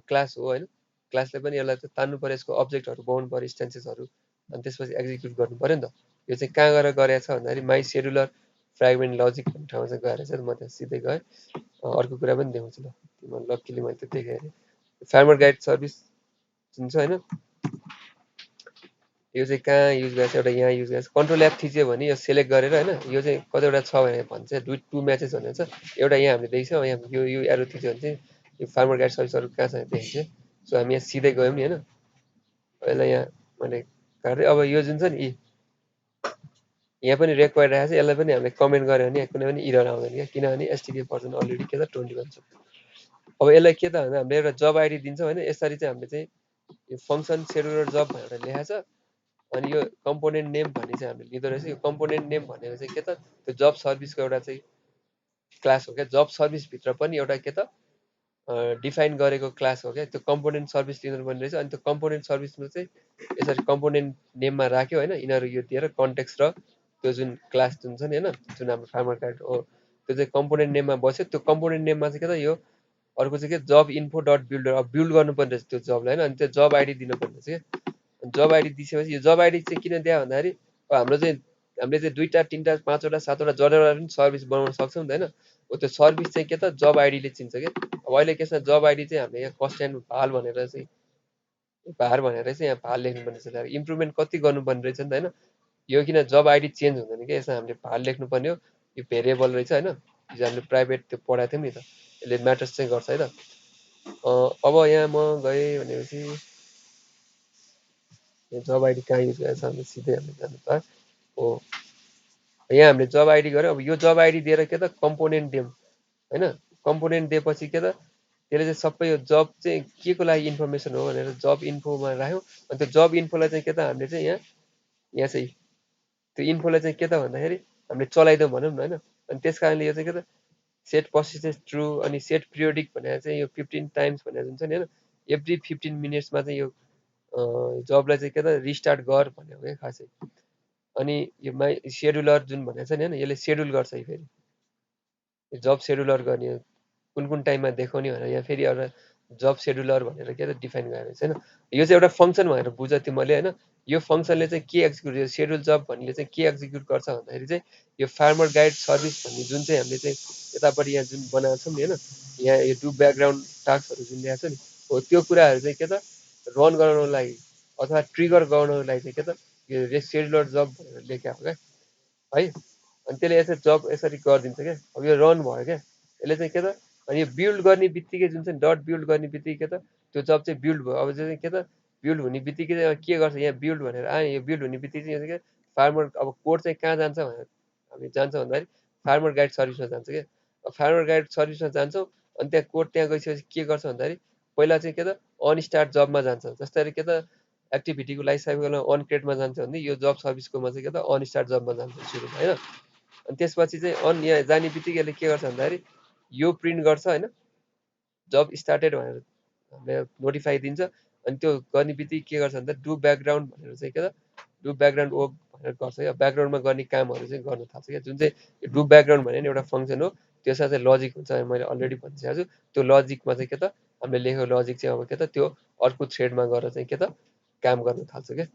क्लास हो होइन क्लासले पनि यसलाई त तान्नु पऱ्यो यसको अब्जेक्टहरू बनाउनु पऱ्यो इन्स्टेन्सेसहरू अनि त्यसपछि एक्जिक्युट गर्नु पऱ्यो नि त यो चाहिँ कहाँ गएर गरेको छ भन्दाखेरि माई सेडुलर फ्रेगमेन्ट लजिक भन्ने ठाउँमा चाहिँ गएर चाहिँ म त्यहाँ सिधै गएँ अर्को कुरा पनि देखाउँछु ल तिमीलाई लक्कीले मैले त्यो देखाएँ फार्मर गाइड सर्भिस जुन छ होइन यो चाहिँ कहाँ युज गरेछ एउटा यहाँ युज गरेछ कन्ट्रोल एप थिच्यो भने यो सेलेक्ट गरेर होइन यो चाहिँ कतिवटा छ भनेर भन्छ टु म्याचेस भनेर छ एउटा यहाँ हामीले देखेको यहाँ यो एरो थिच्यो भने चाहिँ यो फार्मर गाइड सर्भिसहरू कहाँ छ देखिन्छ सो हामी यहाँ सिधै गयौँ नि होइन यसलाई यहाँ मैले काटेँ अब यो जुन छ नि यहाँ पनि रेकवायर्ड राखेको छ यसलाई पनि हामीले कमेन्ट गऱ्यो भने कुनै पनि इरर आउँदैन क्या किनभने एसटिके भर्जन अलरेडी के त 21 छ अब यसलाई के त भन्दा हामीले एउटा जब आइडी दिन्छौँ होइन यसरी चाहिँ हामीले चाहिँ यो फङ्सन सेडुलर जब भनेर लेखाएको छ अनि यो कम्पोनेन्ट नेम भन्ने चाहिँ हामीले लिँदो रहेछ यो कम्पोनेन्ट नेम भनेको चाहिँ के त त्यो जब सर्भिसको एउटा चाहिँ क्लास हो क्या जब सर्भिसभित्र पनि एउटा के त डिफाइन गरेको क्लास हो क्या त्यो कम्पोनेन्ट सर्भिस लिनु पर्ने रहेछ अनि त्यो कम्पोनेन्ट सर्भिसमा चाहिँ यसरी कम्पोनेन्ट नेममा राख्यो होइन यिनीहरू यो दिएर कन्टेक्स्ट र त्यो जुन क्लास जुन छ नि होइन जुन हाम्रो फार्मर कार्ड हो त्यो चाहिँ कम्पोनेन्ट नेममा बस्यो। त्यो कम्पोनेन्ट नेममा चाहिँ के त यो अर्को चाहिँ के जब इन्फो डट बिल्डर अब बिल्ड गर्नुपर्ने रहेछ त्यो जबलाई होइन। अनि त्यो जब आइडी दिनुपर्ने रहेछ क्या। जब आइडी दिइसकेपछि यो जब आइडी चाहिँ किन दियो भन्दाखेरि हाम्रो चाहिँ हामीले चाहिँ 2टा 3टा 5वटा 7वटा जडवटा पनि सर्भिस बनाउन सक्छौँ नि त होइन। त्यो सर्भिस चाहिँ के त जब आइडीले चिन्छ क्या। अब अहिले केसमा जब आइडी चाहिँ हामीले यहाँ कन्स्ट्यान्ट भाल भनेर चाहिँ भार भनेर चाहिँ यहाँ भाल लेख्नुपर्ने रहेछ। इम्प्रुभमेन्ट कति गर्नुपर्ने रहेछ नि त होइन। यो किन जब आइडी चेन्ज हुँदैन क्या, यसमा हामीले भाल लेख्नुपर्ने हो। यो भेरिएबल रहेछ होइन, हिजो हामीले प्राइभेट त्यो पढाएको थियौँ नि त, यसले म्याटर्स चाहिँ गर्छ है त। अब यहाँ म गएँ भनेपछि जब आइडी कहाँ युज गरेछ भने सिधै हामीले जानु त हो। यहाँ हामीले जब आइडी गऱ्यौँ। अब यो जब आइडी दिएर के त कम्पोनेन्ट दियौँ होइन। कम्पोनेन्ट दिएपछि के त त्यसले चाहिँ सबै यो जब चाहिँ के को लागि इन्फर्मेसन हो भनेर जब इन्फोमा राख्यौँ। अनि त्यो जब इन्फोलाई चाहिँ के त हामीले चाहिँ यहाँ चाहिँ त्यो इन्फोलाई चाहिँ के त भन्दाखेरि हामीले चलाइदिउँ भनौँ न होइन। अनि त्यस कारणले यो चाहिँ के त सेट पर्सिस्टेन्स ट्रु अनि सेट पिरियोडिक भनेर चाहिँ यो 15 टाइम्स भनेर हुन्छ नि होइन। एभ्री 15 मिनट्समा चाहिँ यो जबलाई चाहिँ के त रिस्टार्ट गर भन्ने हो क्या खासै। अनि यो माइ सेड्युलर जुन भनेको छ नि होइन, यसले सेड्युल गर्छ फेरि जब सेड्युलर गर्ने कुन कुन टाइममा देखाउने भनेर यहाँ फेरि एउटा जब सेड्युलर भनेर के त डिफाइन गरेको छैन। यो चाहिँ एउटा फङ्सन भनेर बुझ तिमीले होइन। यो फङ्सनले चाहिँ के एक्जिक्युट यो सेड्युल जब भन्ने चाहिँ के एक्जिक्युट गर्छ भन्दाखेरि चाहिँ यो फार्मर गाइड सर्भिस भन्ने जुन चाहिँ हामीले चाहिँ यतापट्टि यहाँ जुन बनाएको छौँ नि होइन, यहाँ यो डु ब्याकग्राउन्ड टास्कहरू जुन ल्याएको छ नि हो, त्यो कुराहरू चाहिँ के त रन गराउनको लागि अथवा ट्रिगर गराउनको लागि चाहिँ के त यो सेड्युलर जब भनेर लेखेको हो क्या है। अनि त्यसले यसरी जब यसरी गरिदिन्छ क्या। अब यो रन भयो क्या, यसले चाहिँ के त अनि यो बिल्ड गर्ने बित्तिकै जुन चाहिँ डट बिल्ड गर्ने बित्तिकै के त त्यो जब चाहिँ बिल्ड भयो। अब चाहिँ के त बिल्ड हुने बित्तिकै चाहिँ के गर्छ, यहाँ बिल्ड भनेर आयो, यो बिल्ड हुने बित्तिकै चाहिँ के फार्मर अब कोड चाहिँ कहाँ जान्छ भनेर हामी जान्छ भन्दाखेरि फार्मर गाइड सर्भिसमा जान्छ क्या। फार्मर गाइड सर्भिसमा जान्छौँ अनि त्यहाँ कोड त्यहाँ गइसकेपछि के गर्छ भन्दाखेरि पहिला चाहिँ के त अन स्टार्ट जबमा जान्छ। जस्तै के त एक्टिभिटीको लाइफ साइकलमा अन क्रिएटमा जान्छ भने यो जब सर्भिसकोमा चाहिँ के त अन स्टार्ट जबमा जान्छ सुरुमा होइन। अनि त्यसपछि चाहिँ अन यहाँ जाने बित्तिकै यसले के गर्छ भन्दाखेरि यो प्रिन्ट गर्छ होइन, जब स्टार्टेड भनेर हामीले नोटिफाई दिन्छ। अनि त्यो गर्ने बित्तिकै के गर्छ भन्दा डु ब्याकग्राउन्ड भनेर चाहिँ के त डु ब्याकग्राउन्ड वर्क भनेर गर्छ क्या। ब्याकग्राउन्डमा गर्ने कामहरू चाहिँ गर्न थाल्छ क्या। जुन चाहिँ डु ब्याकग्राउन्ड भने नि एउटा फङ्सन हो, त्यसमा चाहिँ लजिक हुन्छ मैले अलरेडी भनिसकेको छु। त्यो लजिकमा चाहिँ के त हामीले लेखेको लजिक चाहिँ अब के त त्यो अर्को थ्रेडमा गएर चाहिँ के त काम गर्न थाल्छ क्या।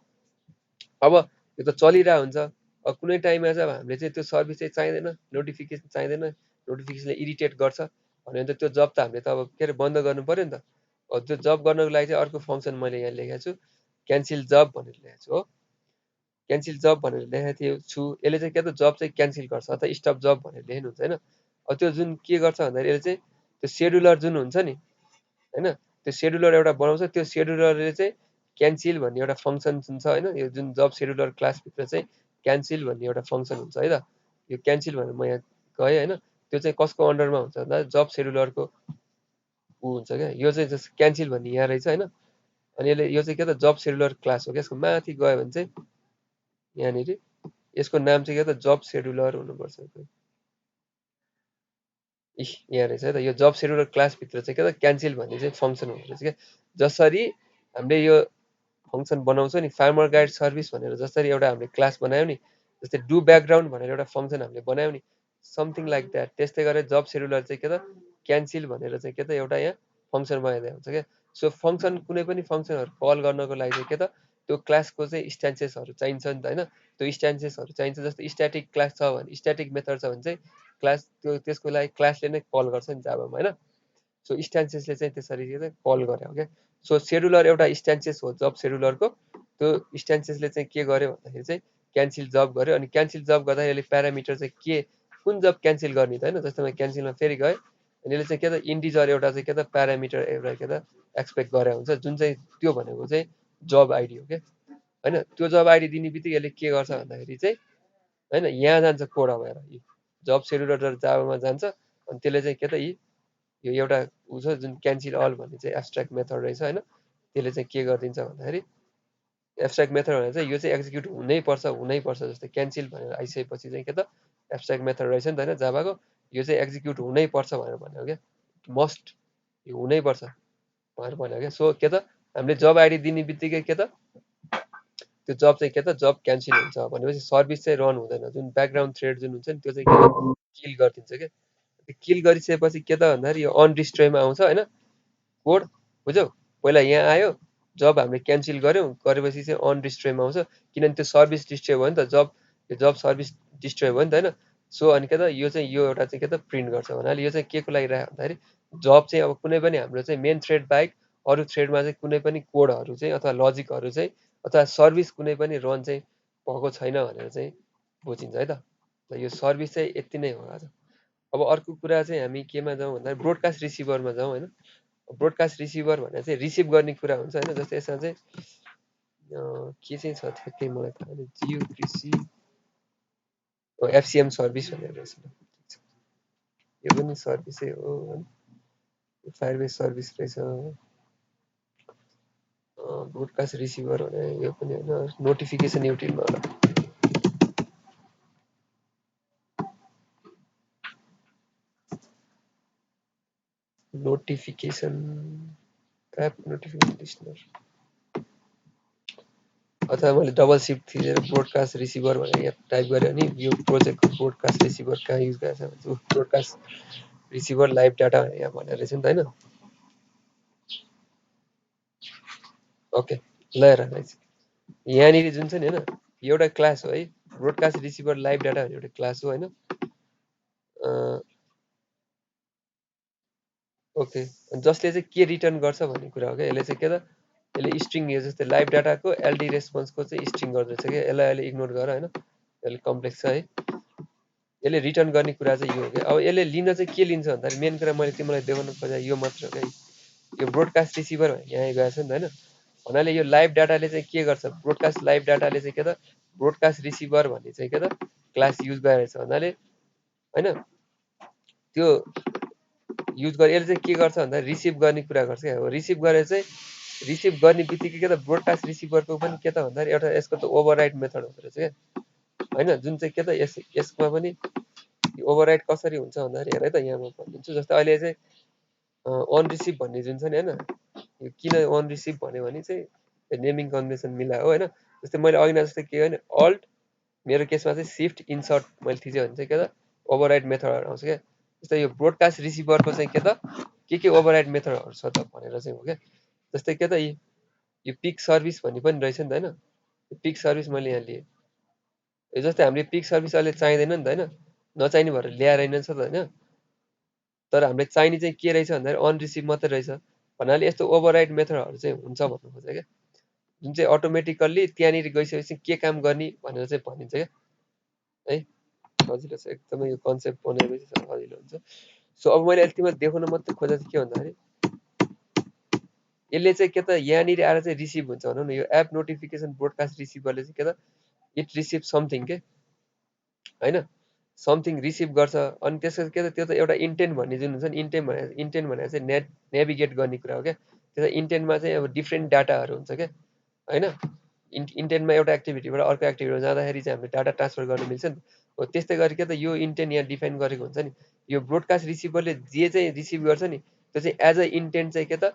अब यो त चलिरहेको हुन्छ। अब कुनै टाइममा चाहिँ अब हामीले चाहिँ त्यो सर्भिस चाहिँ चाहिँदैन, नोटिफिकेसन चाहिँदैन, नोटिफिकेसनले इरिटेट गर्छ भन्यो भने त त्यो जब त हामीले त अब के अरे बन्द गर्नु पऱ्यो नि त। त्यो जब गर्नको लागि चाहिँ अर्को फङ्सन मैले यहाँ लेखेको छु, क्यान्सिल जब भनेर लेखेको छु हो। क्यान्सिल जब भनेर लेखेको छु। यसले चाहिँ के त जब चाहिँ क्यान्सिल गर्छ अथवा स्टप जब भनेर लेख्नुहुन्छ होइन। अब त्यो जुन के गर्छ भन्दाखेरि यसले चाहिँ त्यो सेड्युलर जुन हुन्छ नि होइन, त्यो सेड्युलर एउटा बनाउँछ। त्यो सेड्युलरले चाहिँ क्यान्सिल भन्ने एउटा फङ्सन जुन छ होइन, यो जुन जब सेड्युलर क्लासभित्र चाहिँ क्यान्सिल भन्ने एउटा फङ्सन हुन्छ है त। यो क्यान्सिल भनेर म यहाँ गएँ होइन, त्यो चाहिँ कसको अन्डरमा हुन्छ भन्दा जब सेड्युलरको ऊ हुन्छ क्या। यो चाहिँ जस्तो क्यान्सिल भन्ने यहाँ रहेछ होइन। अनि यसले यो चाहिँ के त जब सेड्युलर क्लास हो क्या। यसको माथि गयो भने चाहिँ यहाँनिर यसको नाम चाहिँ के त जब सेड्युलर हुनुपर्छ। यहाँ रहेछ है त, यो जब सेड्युलर क्लासभित्र चाहिँ के त क्यान्सिल भन्ने चाहिँ फङ्सन हुँदो रहेछ क्या। जसरी हामीले यो फङ्सन बनाउँछौँ नि फार्मर गाइड सर्भिस भनेर, जसरी एउटा हामीले क्लास बनायौँ नि, जस्तै डु ब्याकग्राउन्ड भनेर एउटा फङ्सन हामीले बनायौँ नि, समथिङ लाइक द्याट। त्यस्तै गरेर जब सेड्युलर चाहिँ के त क्यान्सिल भनेर चाहिँ के त एउटा यहाँ फङ्सन बनाइदिएको हुन्छ क्या। सो फङ्सन कुनै पनि फङ्सनहरू कल गर्नको लागि चाहिँ के त त्यो क्लासको चाहिँ स्ट्यान्सेसहरू चाहिन्छ नि त होइन। त्यो स्ट्यान्सेसहरू चाहिन्छ। जस्तो स्ट्याटिक क्लास छ भने, स्ट्याटिक मेथड छ भने चाहिँ क्लास त्यो त्यसको लागि क्लासले नै कल गर्छ नि जाभामा होइन। सो स्ट्यान्सेसले चाहिँ त्यसरी चाहिँ कल गरे हो क्या। सो सेड्युलर एउटा स्ट्यान्सेस हो जब सेड्युलरको। त्यो स्ट्यान्सेसले चाहिँ के गर्यो भन्दाखेरि चाहिँ क्यान्सिल जब गर्यो। अनि क्यान्सिल जब गर्दा यसले प्यारामिटर चाहिँ के कुन जब क्यान्सिल गर्ने त होइन। जस्तै म क्यान्सिलमा फेरि गएँ अनि यसले चाहिँ के त इन्टिजर एउटा चाहिँ के त प्यारामिटर एउटा के त एक्सपेक्ट गरे हुन्छ, जुन चाहिँ त्यो भनेको चाहिँ जब आइडी हो क्या होइन। त्यो जब आइडी दिने बित्तिकै यसले के गर्छ भन्दाखेरि चाहिँ होइन यहाँ जान्छ कोड अब हेर, जब सेड्युलर जाभामा जान्छ। अनि त्यसले चाहिँ के त यो एउटा ऊ छ जुन क्यान्सिल अल भन्ने चाहिँ एब्स्ट्र्याक्ट मेथड रहेछ होइन। त्यसले चाहिँ के गरिदिन्छ भन्दाखेरि एब्स्ट्र्याक्ट मेथड भनेर चाहिँ यो चाहिँ एक्जिक्युट हुनैपर्छ जस्तै क्यान्सिल भनेर आइसकेपछि चाहिँ के त एब्स्ट्र्याक्ट मेथड रहेछ नि त होइन जाभाको, यो चाहिँ एक्जिक्युट हुनैपर्छ भनेर भन्यो क्या। मस्ट यो हुनैपर्छ भनेर भन्यो क्या। सो के त हामीले जब आइडी दिने बित्तिकै के त त्यो जब चाहिँ के त जब क्यान्सिल हुन्छ भनेपछि सर्भिस चाहिँ रन हुँदैन। जुन ब्याकग्राउन्ड थ्रेड जुन हुन्छ नि त्यो चाहिँ के त किल गरिदिन्छ क्या। किल गरिसकेपछि के त भन्दाखेरि यो अन डिस्ट्रोयमा आउँछ होइन कोड, बुझ्यौ? पहिला यहाँ आयो, जब हामीले क्यान्सल गऱ्यौँ, गरेपछि चाहिँ अन डिस्ट्रोयमा आउँछ, किनभने त्यो सर्भिस डिस्ट्रोय भयो नि त, जब सर्भिस डिस्ट्रोय भयो नि त होइन। सो अनि के त यो चाहिँ यो एउटा चाहिँ के त प्रिन्ट गर्छ भन्नाले यो चाहिँ के को लागि राख्यो भन्दाखेरि जब चाहिँ अब कुनै पनि हाम्रो चाहिँ मेन थ्रेड बाहेक अरू थ्रेडमा चाहिँ कुनै पनि कोडहरू चाहिँ अथवा लजिकहरू चाहिँ अथवा सर्भिस कुनै पनि रन चाहिँ भएको छैन भनेर चाहिँ बुझिन्छ है त। यो सर्भिस चाहिँ यति नै हो आज। अब अर्को कुरा चाहिँ हामी केमा जाउँ भन्दाखेरि ब्रोडकास्ट रिसिभरमा जाउँ होइन। ब्रोडकास्ट रिसिभर भनेर चाहिँ रिसिभ गर्ने कुरा हुन्छ होइन। जस्तै यसमा चाहिँ के चाहिँ छ ठ्याक्कै मलाई थाहा छैन, जियो कृषि एफसिएम सर्भिस भनेर रहेछ, यो पनि सर्भिसै हो, फायरबेस सर्भिस रहेछ। ब्रोडकास्ट रिसिभर भने यो पनि होइन, नोटिफिकेसन युटिलमा होला। नोटिफिकेसन एप नोटिफिकेसन लिस्नर, अथवा मैले डबल सिफ्ट थिचेर ब्रोडकास्ट रिसिभर भनेर यहाँ टाइप गरेँ भने यो प्रोजेक्टको ब्रोडकास्ट रिसिभर कहाँ युज गरेछ भने ब्रोडकास्ट रिसिभर लाइभ डाटा यहाँ भनेर रहेछ नि त होइन। ओके ल हेर यहाँनिर जुन छ नि होइन एउटा क्लास हो है, ब्रोडकास्ट रिसिभर लाइभ डाटा भन्ने एउटा क्लास हो होइन। ओके, जसले चाहिँ के रिटर्न गर्छ भन्ने कुरा हो क्या। यसले चाहिँ के त यसले स्ट्रिङ, यो जस्तै लाइभ डाटाको एलडी रेस्पोन्सको चाहिँ स्ट्रिङ गर्दैछ क्या। यसलाई अहिले इग्नोर गर होइन, यसले कम्प्लेक्स छ है। यसले रिटर्न गर्ने कुरा चाहिँ यो हो क्या। अब यसले लिन चाहिँ के लिन्छ भन्दाखेरि मेन कुरा मैले तिमीलाई देखाउन खोजेँ यो मात्र हो क्या। यो ब्रोडकास्ट रिसिभर यहाँ गएको छ नि त होइन। भन्नाले यो लाइभ डाटाले चाहिँ के गर्छ, ब्रोडकास्ट लाइभ डाटाले चाहिँ के त ब्रोडकास्ट रिसिभर भन्ने चाहिँ के त क्लास युज गरेछ भन्नाले होइन। त्यो युज गरे यसले चाहिँ के गर्छ भन्दा रिसिभ गर्ने कुरा गर्छ क्या। अब रिसिभ गरेर चाहिँ रिसिभ गर्ने बित्तिकै के त ब्रोडकास्ट रिसिभरको पनि के त भन्दाखेरि एउटा यसको त ओभरराइड मेथड हुँदो रहेछ क्या होइन। जुन चाहिँ के त यसमा पनि ओभरराइड कसरी हुन्छ भन्दाखेरि हेर है त, यहाँ म भनिदिन्छु। जस्तै अहिले चाहिँ अन रिसिभ भन्ने जुन छ नि होइन, यो किन अन रिसिभ भन्यो भने चाहिँ नेमिङ कन्भेन्सन मिलायो होइन। जस्तै मैले अघि जस्तै के भने अल्ट, मेरो केसमा चाहिँ सिफ्ट इन्सर्ट मैले थिचेँ भने चाहिँ के त ओभरराइड मेथडहरू आउँछ क्या। जस्तै यो ब्रोडकास्ट रिसिभरको चाहिँ के ओभरराइड मेथडहरू छ त भनेर चाहिँ हो क्या। जस्तै के त यो पिक सर्भिस भन्ने पनि रहेछ नि त होइन। पिक सर्भिस मैले यहाँ लिएँ, यो जस्तै हामीले पिक सर्भिस अहिले चाहिँदैन नि त होइन, नचाहिने भएर ल्याएर रहेनछ त होइन। तर हामीले चाहिने चाहिँ के रहेछ भन्दाखेरि अन रिसिभ मात्रै रहेछ भन्नाले यस्तो ओभरराइड मेथडहरू चाहिँ हुन्छ भन्नु खोजेँ क्या। जुन चाहिँ अटोमेटिकल्ली त्यहाँनिर गइसकेपछि के काम गर्ने भनेर चाहिँ भनिन्छ क्या है। सजिलो छ एकदमै, यो कन्सेप्ट बनाएपछि सजिलो हुन्छ। सो अब मैले अहिले तिमीलाई देखाउन मात्रै खोजेको चाहिँ के भन्दाखेरि यसले चाहिँ के त यहाँनिर आएर चाहिँ रिसिभ हुन्छ भनौँ न। यो एप नोटिफिकेसन ब्रोडकास्ट रिसिभरले चाहिँ के त इट रिसिभ समथिङ के होइन, समथिङ रिसिभ गर्छ। अनि त्यसको के त त्यो त एउटा इन्टेन्ट भन्ने जुन हुन्छ नि, इन्टेन्ट भनेर चाहिँ नेभिगेट गर्ने कुरा हो क्या। त्यो त इन्टेन्टमा चाहिँ अब डिफ्रेन्ट डाटाहरू हुन्छ क्या होइन। इन्टेन्टमा एउटा एक्टिभिटीबाट अर्को एक्टिभिटीमा जाँदाखेरि चाहिँ हामीले डाटा ट्रान्सफर गर्न मिल्छ नि। हो त्यस्तै गरी के त यो इन्टेन्ट यहाँ डिफाइन गरेको हुन्छ नि। यो ब्रोडकास्ट रिसिभरले जे चाहिँ रिसिभ गर्छ नि त्यो चाहिँ एज अ इन्टेन्ट चाहिँ के त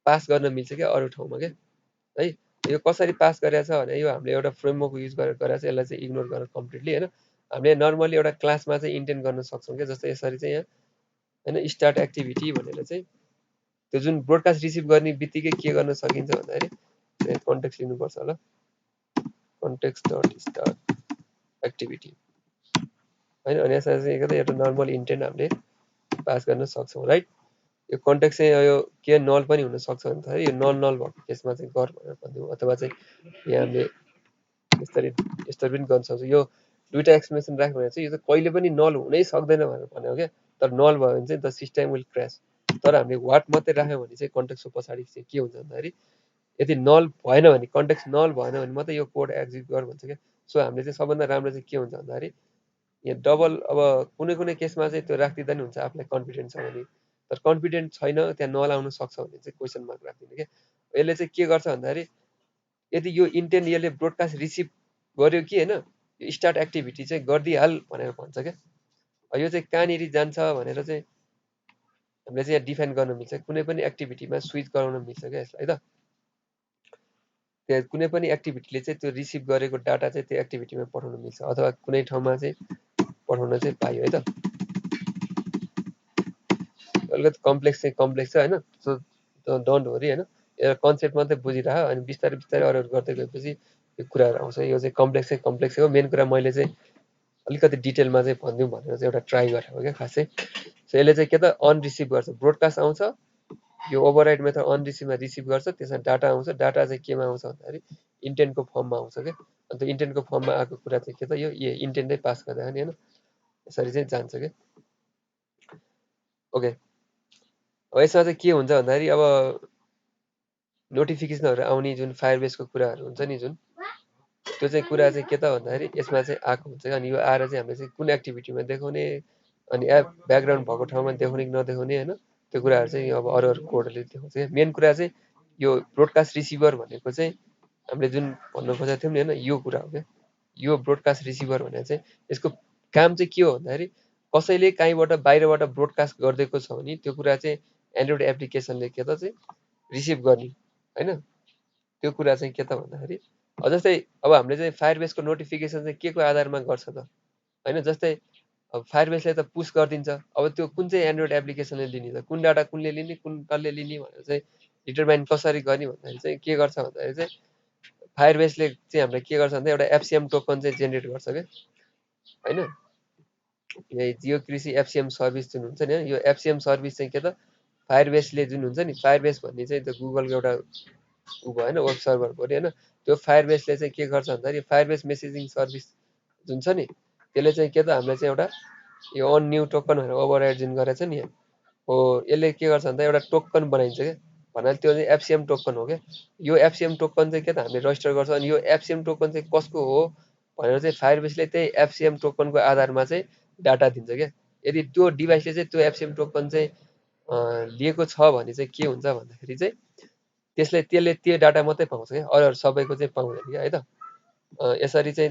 पास गर्न मिल्छ क्या अरू ठाउँमा क्या है। यो कसरी पास गरेछ भने यो हामीले एउटा फ्रेमवर्क युज गरेर गरेर चाहिँ यसलाई चाहिँ इग्नोर गरेर कम्प्लिटली होइन। हामीले नर्मली एउटा क्लासमा चाहिँ इन्टेन्ट गर्न सक्छौँ क्या। जस्तै यसरी चाहिँ यहाँ होइन स्टार्ट एक्टिभिटी भनेर चाहिँ त्यो जुन ब्रोडकास्ट रिसिभ गर्ने बित्तिकै के गर्न सकिन्छ भन्दाखेरि कन्टेक्स्ट लिनुपर्छ होला, कन्टेक्स्ट डट स्टार्ट एक्टिभिटी होइन। अनि यसमा चाहिँ एउटा नर्मल इन्टेन्ट हामीले पास गर्न सक्छौँ राइट। यो कन्टेक्स्ट चाहिँ यो के नल पनि हुनसक्छ भन्दाखेरि यो नल भएको केसमा चाहिँ गर भनेर भनिदिउँ, अथवा चाहिँ यहाँ हामीले यसरी पनि गर्न सक्छौँ। यो दुईवटा एक्सप्लेनेसन राख्यो भने चाहिँ यो चाहिँ कहिले पनि नल हुनै सक्दैन भनेर भन्यो क्या। तर नल भयो भने चाहिँ द सिस्टम विल क्रास। तर हामीले वाट मात्रै राख्यो भने चाहिँ कन्टेक्स्टको पछाडि चाहिँ के हुन्छ भन्दाखेरि यदि नल भएन भने, कन्टेक्स्ट नल भएन भने मात्रै यो कोड एक्जिक्युट गर भन्छ क्या। सो हामीले चाहिँ सबभन्दा राम्रो चाहिँ के हुन्छ भन्दाखेरि यहाँ डबल, अब कुनै कुनै केसमा चाहिँ त्यो राखिदिँदा नि हुन्छ आफूलाई कन्फिडेन्ट छ भने। तर कन्फिडेन्ट छैन, त्यहाँ नल आउन सक्छ भने चाहिँ क्वेसन मार्क राखिदिने क्या। यसले चाहिँ के गर्छ भन्दाखेरि यदि यो इन्टेन्ट यसले ब्रोडकास्ट रिसिभ गर्यो कि होइन, यो स्टार्ट एक्टिभिटी चाहिँ गरिदिइहाल भनेर भन्छ क्या। यो चाहिँ कहाँनिर जान्छ भनेर चाहिँ हामीले चाहिँ यहाँ डिफाइन गर्न मिल्छ। कुनै पनि एक्टिभिटीमा स्विच गराउन मिल्छ क्या यसलाई त। त्यहाँ कुनै पनि एक्टिभिटीले चाहिँ त्यो रिसिभ गरेको डाटा चाहिँ त्यो एक्टिभिटीमा पठाउन मिल्छ, अथवा कुनै ठाउँमा चाहिँ पठाउन चाहिँ पाइयो है त। अलिकति कम्प्लेक्स छ हैन, सो डोन्ट वरी हैन, एउटा कन्सेप्ट मात्रै बुझिराख, अनि बिस्तारै बिस्तारै अरू गर्दै गएपछि यो कुराहरू आउँछ। यो चाहिँ कम्प्लेक्स हो। मेन कुरा मैले चाहिँ अलिकति डिटेलमा चाहिँ भनिदिउँ भनेर चाहिँ एउटा ट्राई गरेको क्या खासै। सो यसले चाहिँ के त अनरिसिभ गर्छ, ब्रोडकास्ट आउँछ, यो ओभरराइड मेथड अनरिसिभमा रिसिभ गर्छ, त्यसमा डाटा आउँछ। डाटा चाहिँ केमा आउँछ भन्दाखेरि इन्टेन्टको फर्ममा आउँछ क्या। अन्त इन्टेन्टको फर्ममा आएको कुरा चाहिँ के त यो इन्टेन्टै पास गर्दा नि हैन, यसरी चाहिँ जान्छ क्या। ओके, अब यसमा चाहिँ के हुन्छ भन्दाखेरि अब नोटिफिकेसनहरू आउने जुन फायरबेसको कुराहरू हुन्छ नि जुन, त्यो चाहिँ कुरा चाहिँ के त भन्दाखेरि यसमा चाहिँ आएको हुन्छ। अनि यो आएर चाहिँ हामीले चाहिँ कुन एक्टिभिटीमा देखाउने, अनि एप ब्याकग्राउन्ड भएको ठाउँमा देखाउने कि नदेखाउने हैन, त्यो कुराहरू चाहिँ अब अरू कोडले देखाउँछ क्या। मेन कुरा चाहिँ यो ब्रोडकास्ट रिसिभर भनेको चाहिँ हामीले जुन भन्न खोजेको थियौँ नि हैन, यो कुरा हो क्या। यो ब्रोडकास्ट रिसिभर भनेको चाहिँ यसको काम चाहिँ के हो भन्दाखेरि कसैले कहीँबाट बाहिरबाट ब्रोडकास्ट गरिदिएको छ भने त्यो कुरा चाहिँ एन्ड्रोइड एप्लिकेसनले के त चाहिँ रिसिभ गर्ने हैन। त्यो कुरा चाहिँ के त भन्दाखेरि जस्तै अब हामीले चाहिँ फायरबेसको नोटिफिकेसन चाहिँ के को आधारमा गर्छ त हैन। जस्तै अब फायरबेसले त पुस गरिदिन्छ, अब त्यो कुन चाहिँ एन्ड्रोइड एप्लिकेसनले लिने त, कुन डाटा कुनले लिने, कुन कसले लिने भनेर चाहिँ डिटरमाइन कसरी गर्ने भन्दाखेरि चाहिँ के गर्छ भन्दाखेरि चाहिँ फायरबेसले चाहिँ हामीलाई के गर्छ भन्दा एउटा एफसीएम टोकन चाहिँ जेनेरेट गर्छ क्या हैन। यही जियो कृषि एफसीएम सर्भिस जुन हुन्छ नि, यो एफसीएम सर्भिस चाहिँ के त फायरबेसले जुन हुन्छ नि, फायरबेस भन्ने चाहिँ त्यो गुगलको एउटा उ भयो हैन, वेब सर्भर भयो हैन। त्यो फायरबेसले चाहिँ के गर्छ भन्दाखेरि फायरबेस मेसेजिङ सर्भिस जुन छ नि, त्यसले चाहिँ के त हामीलाई चाहिँ एउटा यो अन न्यू टोकन भनेर ओभरराइड जुन गरेछ नि हो, यसले के गर्छ भन्दा एउटा टोकन बनाइन्छ क्या। भन्नाले त्यो चाहिँ एफसीएम टोकन हो क्या। यो एफसीएम टोकन चाहिँ के त हामीले रजिस्टर गर्छ, अनि यो एफसीएम टोकन चाहिँ कसको हो भनेर चाहिँ फायरबेसले त्यही एफसीएम टोकनको आधारमा चाहिँ डाटा दिन्छ क्या। यदि त्यो डिभाइसले चाहिँ त्यो एफसीएम टोकन चाहिँ लिएको छ भने चाहिँ के हुन्छ भन्दाखेरि चाहिँ त्यसले त्यो डाटा मात्रै पाउँछ क्या, अरू सबैको चाहिँ पाउँदैन क्या है त। यसरी चाहिँ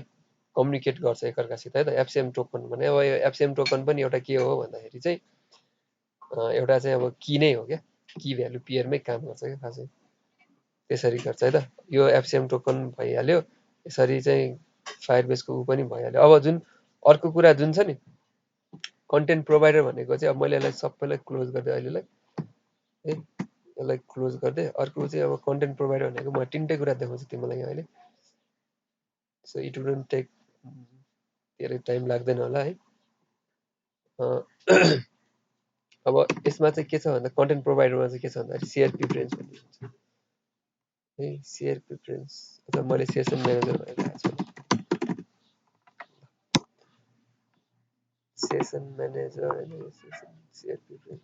कम्युनिकेट गर्छ एकअर्कासित है त एफसीएम टोकन भने। अब यो एफसीएम टोकन पनि एउटा के हो भन्दाखेरि चाहिँ एउटा चाहिँ अब की नै हो क्या, की भ्यालु पेयरमै काम गर्छ क्या खासै। त्यसरी गर्छ है त। यो एफसीएम टोकन भइहाल्यो, यसरी चाहिँ फायरबेसको ऊ पनि भइहाल्यो। अब जुन अर्को कुरा जुन छ नि कन्टेन्ट प्रोभाइडर भनेको चाहिँ, अब मैले यसलाई सबैलाई क्लोज गरिदिएँ अहिलेलाई है, यसलाई क्लोज गरिदिएँ। अर्को चाहिँ अब कन्टेन्ट प्रोभाइडर भनेको म तिनटै कुरा देखाउँछु तिमीलाई अहिले। सो इट वुडन्ट टेक धेरै टाइम लाग्दैन होला है। अब यसमा चाहिँ के छ भन्दा कन्टेन्ट प्रोभाइडरमा चाहिँ के छ भन्दाखेरि सेयर प्रिफरेन्स भन्ने हुन्छ है। सेयर प्रिफरेन्स अथवा मैले सेसन म्यानेजर भनेर राखेको छु। सेसन म्यानेजर होइन, सेयर प्रिफरेन्स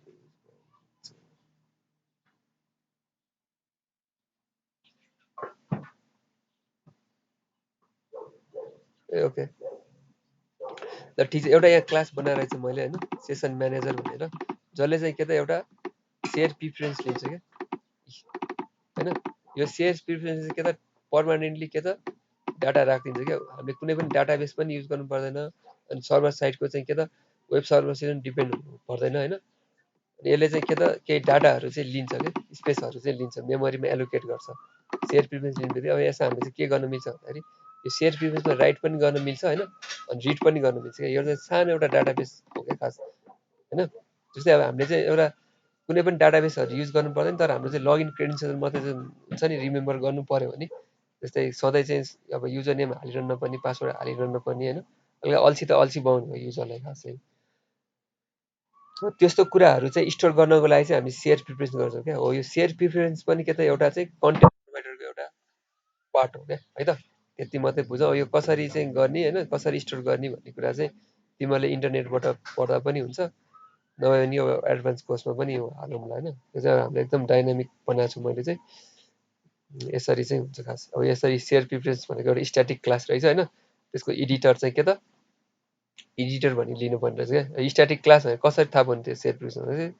ए ओके ल ठिक छ। एउटा यहाँ क्लास बनाएर चाहिँ मैले होइन सेसन म्यानेजर भनेर, जसले चाहिँ के त एउटा सेयर प्रिफरेन्स लिन्छ क्या हैन। यो सेयर प्रिफरेन्स चाहिँ के त पर्मानेन्टली के त डाटा राखिदिन्छ क्या। हामीले कुनै पनि डाटाबेस पनि युज गर्नु पर्दैन, अनि सर्भर साइडको चाहिँ के त वेब सर्भरसित डिपेन्ड हुनु पर्दैन हैन। अनि यसले चाहिँ के त केही डाटाहरू चाहिँ लिन्छ क्या, स्पेसहरू चाहिँ लिन्छ, मेमोरीमा एलोकेट गर्छ सेयर प्रिफरेन्स लिँदाखेरि। अब यसमा हामीले चाहिँ के गर्न मिल्छ भन्दाखेरि यो सेयर प्रिफरेन्समा राइट पनि गर्न मिल्छ हैन, अनि रिड पनि गर्न मिल्छ क्या। यो चाहिँ सानो एउटा डाटाबेस हो क्या खास हैन। जस्तै अब हामीले चाहिँ एउटा कुनै पनि डाटाबेसहरू युज गर्नु पर्दैन, तर हाम्रो चाहिँ लगइन क्रेडेन्सियल मात्रै चाहिँ हुन्छ नि रिमेम्बर गर्नु पर्यो भने, जस्तै सधैँ चाहिँ अब युजर नेम हालिरहनु नपर्ने, पासवर्ड हालिरहनु पर्ने हैन। अलिक अल्छी त अल्छी बनाउनु हो युजरलाई खासै। त्यस्तो कुराहरू चाहिँ स्टोर गर्नको लागि चाहिँ हामी सेयर प्रिफरेन्स गर्छौँ क्या। हो यो सेयर प्रिफरेन्स पनि के त एउटा चाहिँ कन्टेन्ट प्रोभाइडरको एउटा पार्ट हो क्या है त। त्यति मात्रै बुझ। यो कसरी चाहिँ गर्ने हैन, कसरी स्टोर गर्ने भन्ने कुरा चाहिँ तिमीहरूले इन्टरनेटबाट पढ्दा पनि हुन्छ, नभए पनि यो एडभान्स कोर्समा पनि यो हालौँला हैन। यो चाहिँ हामीले एकदम डाइनामिक बनाएको छु मैले चाहिँ। यसरी चाहिँ हुन्छ खास। अब यसरी सेयर प्रिफरेन्स भनेको एउटा स्ट्याटिक क्लास रहेछ हैन। त्यसको एडिटर चाहिँ के त एडिटर भन्ने लिनुपर्ने रहेछ क्या। स्ट्याटिक क्लास भनेर कसरी थाहा पाउनु त्यो सेयर प्रिफरेन्स भनेर,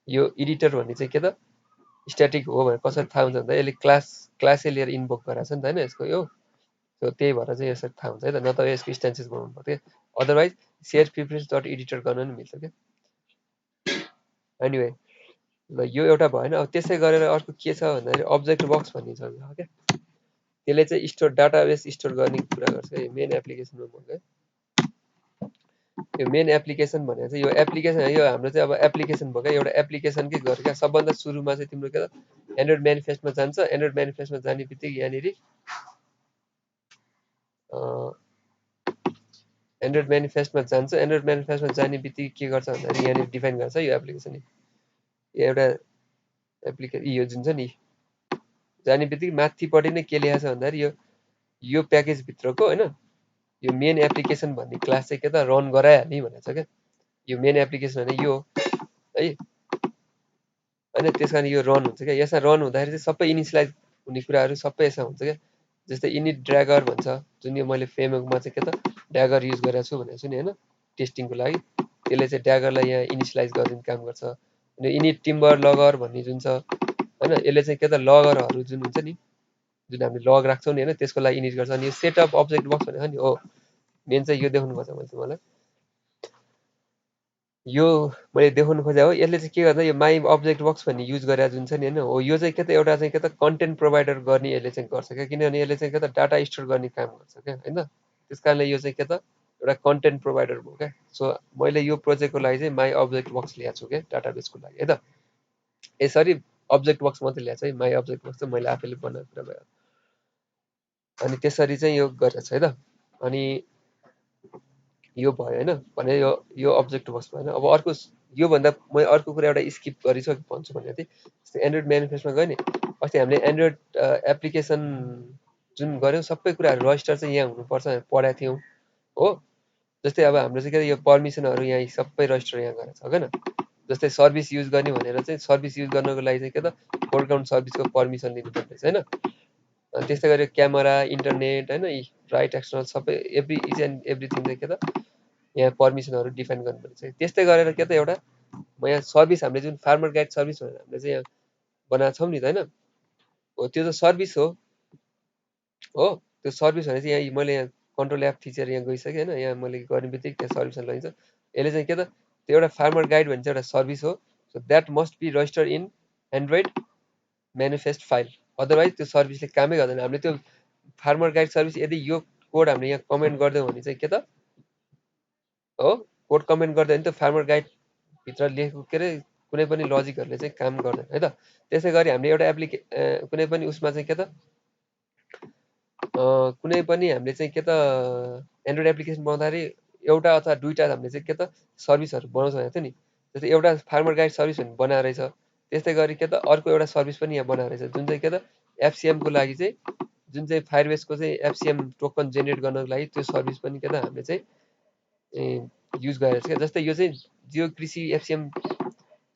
यो एडिटर भन्ने चाहिँ के त स्ट्याटिक हो भनेर कसरी थाहा हुन्छ भन्दा यसले क्लासै लिएर इन्भोक गराएको छ नि त हैन यसको यो। सो त्यही भएर चाहिँ यसरी थाहा हुन्छ है त, नत्र यसको इन्स्टान्सेस बनाउनु पर्थ्यो। Otherwise share preference dot editor गर्न नि मिल्छ क्या। एनिवे ल यो एउटा भएन। अब त्यसै गरेर अर्को के छ भन्दाखेरि अब्जेक्ट बक्स भन्ने छ क्या। त्यसले चाहिँ स्टोर डाटाबेस स्टोर गर्ने कुरा गर्छ। मेन एप्लिकेसनमा भन्दा यो मेन एप्लिकेसन भनेको चाहिँ यो एप्लिकेसन यो हाम्रो चाहिँ अब एप्लिकेसन भयो क्या एउटा एप्लिकेसनकै घर क्या सबभन्दा सुरुमा चाहिँ तिम्रो के त एन्ड्रोइड म्यानिफेस्टमा जान्छ एन्ड्रोइड म्यानिफेस्टमा जाने बित्तिकै यहाँनिर एन्ड्रोइड म्यानिफेस्टमा जान्छ एन्ड्रोइड म्यानिफेस्टमा जाने बित्तिकै के गर्छ भन्दाखेरि यहाँनिर डिफाइन गर्छ यो एप्लिकेसन एउटा यो जुन छ नि जाने बित्तिकै माथिपट्टि नै के लेखेको छ भन्दाखेरि यो प्याकेजभित्रको होइन यो मेन एप्लिकेसन भन्ने क्लास चाहिँ के त रन गराइहाल्ने भनेको छ क्या यो मेन एप्लिकेसन भने यो है होइन त्यस कारण यो रन हुन्छ क्या यसमा रन हुँदाखेरि चाहिँ सबै इनिसियलाइज हुने कुराहरू सबै यसमा हुन्छ क्या जस्तै इनिट ड्र्यागर भन्छ जुन यो मैले फ्रेमवर्कमा चाहिँ के त ड्र्यागर युज गरेको छु भनेको छु नि होइन टेस्टिङको लागि त्यसले चाहिँ ड्र्यागरलाई यहाँ इनिसियलाइज गरिदिने काम गर्छ अनि इनिट टिम्बर लगर भन्ने जुन छ होइन यसले चाहिँ के त लगरहरू जुन हुन्छ नि जुन हामीले लग राख्छौँ नि होइन त्यसको लागि इनिट गर्छ अनि यो सेटअप अब्जेक्ट बक्स भनेको नि हो मेन चाहिँ यो देखाउनु पर्छ मैले मलाई यो मैले देखाउनु खोजेँ हो यसले चाहिँ के गर्दा यो माई अब्जेक्ट बक्स भन्ने युज गरेर जुन छ नि होइन हो यो चाहिँ के त एउटा चाहिँ के त कन्टेन्ट प्रोभाइडर गर्ने यसले चाहिँ गर्छ क्या किनभने यसले चाहिँ के त डाटा स्टोर गर्ने काम गर्छ क्या होइन त्यस कारणले यो चाहिँ के त एउटा कन्टेन्ट प्रोभाइडर भयो क्या सो मैले यो प्रोजेक्टको लागि चाहिँ माई अब्जेक्ट बक्स ल्याएको छु क्या डाटाबेसको लागि है त यसरी अब्जेक्ट बक्स मात्रै ल्याएको छ है माई अब्जेक्ट बक्स चाहिँ मैले आफैले बनाएको कुरा भयो अनि त्यसरी चाहिँ यो गरेको छ है त अनि यो भयो होइन भने यो अब्जेक्ट बक्स भएन अब अर्को योभन्दा म अर्को कुरा एउटा स्किप गरिसकेँ भन्छु भनेको थिएँ जस्तै एन्ड्रोइड म्यानिफेस्टमा गयो नि अस्ति हामीले एन्ड्रोइड एप्लिकेसन जुन गऱ्यौँ सबै कुराहरू रजिस्टर चाहिँ यहाँ हुनुपर्छ भनेर पढाएको थियौँ हो जस्तै अब हाम्रो चाहिँ के यो पर्मिसनहरू यहाँ सबै रजिस्टर यहाँ गरेको छ होइन जस्तै सर्भिस युज गर्ने भनेर चाहिँ सर्भिस युज गर्नको लागि चाहिँ के त फोरग्राउन्ड सर्भिसको पर्मिसन लिनुपर्ने रहेछ होइन अनि त्यस्तै गरी क्यामेरा इन्टरनेट होइन राइट एक्सटर्नल सबै इच एन्ड एभ्रिथिङ चाहिँ के त यहाँ पर्मिसनहरू डिफाइन गर्नुपर्छ त्यस्तै गरेर के त एउटा म यहाँ सर्भिस हामीले जुन फार्मर गाइड सर्भिस भनेर हामीले चाहिँ यहाँ बनाएको छौँ नि त होइन हो त्यो त सर्भिस हो त्यो सर्भिस भने चाहिँ यहाँ मैले यहाँ कन्ट्रोल एप थिचेर यहाँ गइसकेँ होइन यहाँ मैले गर्ने बित्तिकै त्यहाँ सर्भिसमा लगिन्छ यसले चाहिँ के त त्यो एउटा फार्मर गाइड भन्ने चाहिँ एउटा सर्भिस हो so that must be register in Android manifest file otherwise त्यो सर्भिसले कामै गर्दैन हामीले त्यो फार्मर गाइड सर्भिस यदि यो कोड हामीले यहाँ कमेन्ट गरिदियौँ भने चाहिँ के त हो कोड कमेन्ट गर्दा नि त फार्मर गाइडभित्र लेखेको के अरे कुनै पनि लजिकहरूले चाहिँ काम गर्दैन है त त्यसै गरी हामीले एउटा कुनै पनि उसमा चाहिँ के त कुनै पनि हामीले चाहिँ के त एन्ड्रोइड एप्लिकेसन बनाउँदाखेरि एउटा अथवा दुईवटा हामीले चाहिँ के त सर्भिसहरू बनाउँछ भनेको थियो नि जस्तै एउटा फार्मर गाइड सर्भिस भन्ने बनाएर रहेछ त्यस्तै गरी के त अर्को एउटा सर्भिस पनि यहाँ बनाएर रहेछ जुन चाहिँ के त एफसिएमको लागि चाहिँ जुन चाहिँ फायरबेसको चाहिँ एफसिएम टोकन जेनेरेट गर्नको लागि त्यो सर्भिस पनि के त हामीले चाहिँ युज गरेर क्या जस्तै यो चाहिँ जियो कृषि एफसिएम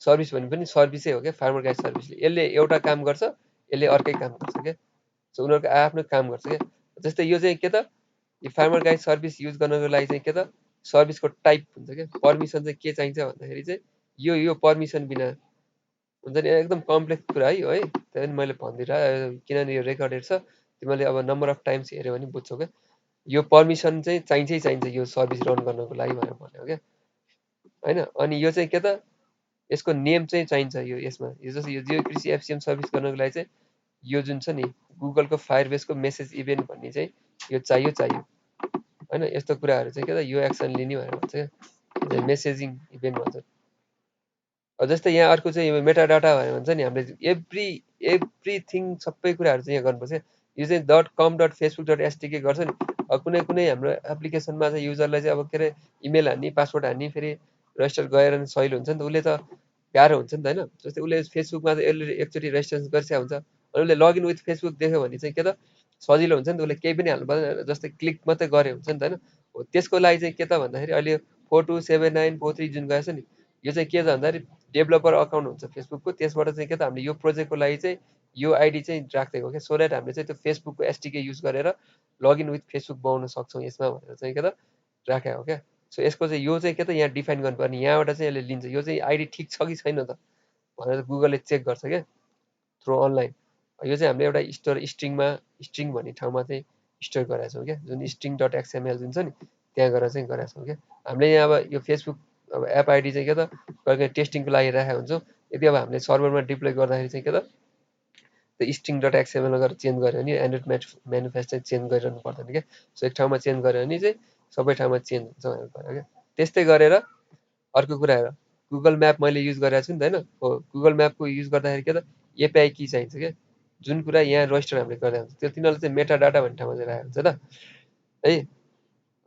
सर्भिस भन्ने पनि सर्भिसै हो क्या फार्मर गाइड सर्भिसले यसले एउटा काम गर्छ यसले अर्कै काम गर्छ क्या सो उनीहरूको आफ्नो काम गर्छ क्या जस्तै यो चाहिँ के त यो फार्मर गाइड सर्भिस युज गर्नको लागि चाहिँ के त सर्भिसको टाइप हुन्छ क्या पर्मिसन चाहिँ के चाहिन्छ भन्दाखेरि चाहिँ यो पर्मिसन बिना हुन्छ नि एकदम कम्प्लेक्स कुरा है त्यही पनि मैले भनिदिएर किनभने यो रेकर्डेड छ तिमीले अब नम्बर अफ टाइम्स हेऱ्यो भने बुझ्छौ क्या यो पर्मिसन चाहिँ चाहिन्छ यो सर्भिस रन गर्नको लागि भनेर भन्यो क्या होइन अनि यो चाहिँ के त यसको नेम चाहिँ चाहिन्छ यो यसमा यो जस्तो यो जियो कृषि एफसिएम सर्भिस गर्नको लागि चाहिँ यो जुन छ नि गुगलको फायरबेसको मेसेज इभेन्ट भन्ने चाहिँ यो चाहियो होइन यस्तो कुराहरू चाहिँ के त यो एक्सन लिने भनेर भन्छ क्या मेसेजिङ इभेन्ट भन्छ जस्तै यहाँ अर्को चाहिँ मेटा डाटा भनेर भन्छ नि हामीले एभ्रिथिङ सबै कुराहरू चाहिँ यहाँ गर्नुपर्छ यो चाहिँ .com.facebook.htk गर्छ नि कुनै हाम्रो एप्लिकेसनमा चाहिँ युजरलाई चाहिँ अब के अरे इमेल हान्ने पासवर्ड हान्ने फेरि रेजिस्टर गरेर सहिलो हुन्छ नि त उसले त गाह्रो हुन्छ नि त होइन जस्तै उसले फेसबुकमा चाहिँ यसले एकचोटि रेजिस्ट्रेसन गरिसकेको हुन्छ अनि उसले लगइन विथ फेसबुक देख्यो भने चाहिँ के त सजिलो हुन्छ नि त उसले केही पनि हाल्नु पर्दैन जस्तै क्लिक मात्रै गरे हुन्छ नि त होइन हो त्यसको लागि चाहिँ के त भन्दाखेरि अहिले 427943 जुन गएछ नि यो चाहिँ के छ भन्दाखेरि डेभलपर अकाउन्ट हुन्छ फेसबुकको त्यसबाट चाहिँ के त हामीले यो प्रोजेक्टको लागि चाहिँ यो आइडी चाहिँ राख्दिएको क्या सो द्याट हामीले चाहिँ त्यो फेसबुकको एसटिके युज गरेर लगइन विथ फेसबुक बनाउन सक्छौँ यसमा भनेर चाहिँ के त राखेको हो क्या सो यसको चाहिँ यो चाहिँ के त यहाँ डिफाइन गर्नुपर्ने यहाँबाट चाहिँ यसले लिन्छ यो चाहिँ आइडी ठिक छ कि छैन त भनेर गुगलले चेक गर्छ क्या थ्रु अनलाइन यो चाहिँ हामीले एउटा स्ट्रिङ भन्ने ठाउँमा चाहिँ स्टोर गराएको छौँ क्या जुन स्ट्रिङ डट एक्सएमएल जुन छ नि त्यहाँ गएर चाहिँ गराएको छौँ क्या हामीले यहाँ अब यो फेसबुक अब एप आइडी चाहिँ के त कहिले टेस्टिङको लागि राखेको हुन्छौँ यदि अब हामीले सर्भरमा डिप्लोय गर्दाखेरि चाहिँ के त त्यो स्ट्रिङ डट एक्सएमएलमा गएर चेन्ज गऱ्यो भने एन्ड्रोइड म्यानिफेस्ट चाहिँ चेन्ज गरिरहनु पर्दैन क्या सो एक ठाउँमा चेन्ज गऱ्यो भने चाहिँ सबै ठाउँमा चेन्ज हुन्छ भनेर गऱ्यो क्या त्यस्तै गरेर अर्को कुरा हेर, गुगल म्याप मैले युज गरेको छु नि त होइन, हो गुगल म्यापको युज गर्दाखेरि के त एपिआई की चाहिन्छ क्या, जुन कुरा यहाँ रजिस्टर हामीले गर्दा हुन्छ त्यो तिनीहरूले चाहिँ मेटा डाटा भन्ने ठाउँमा चाहिँ राखेको हुन्छ त है।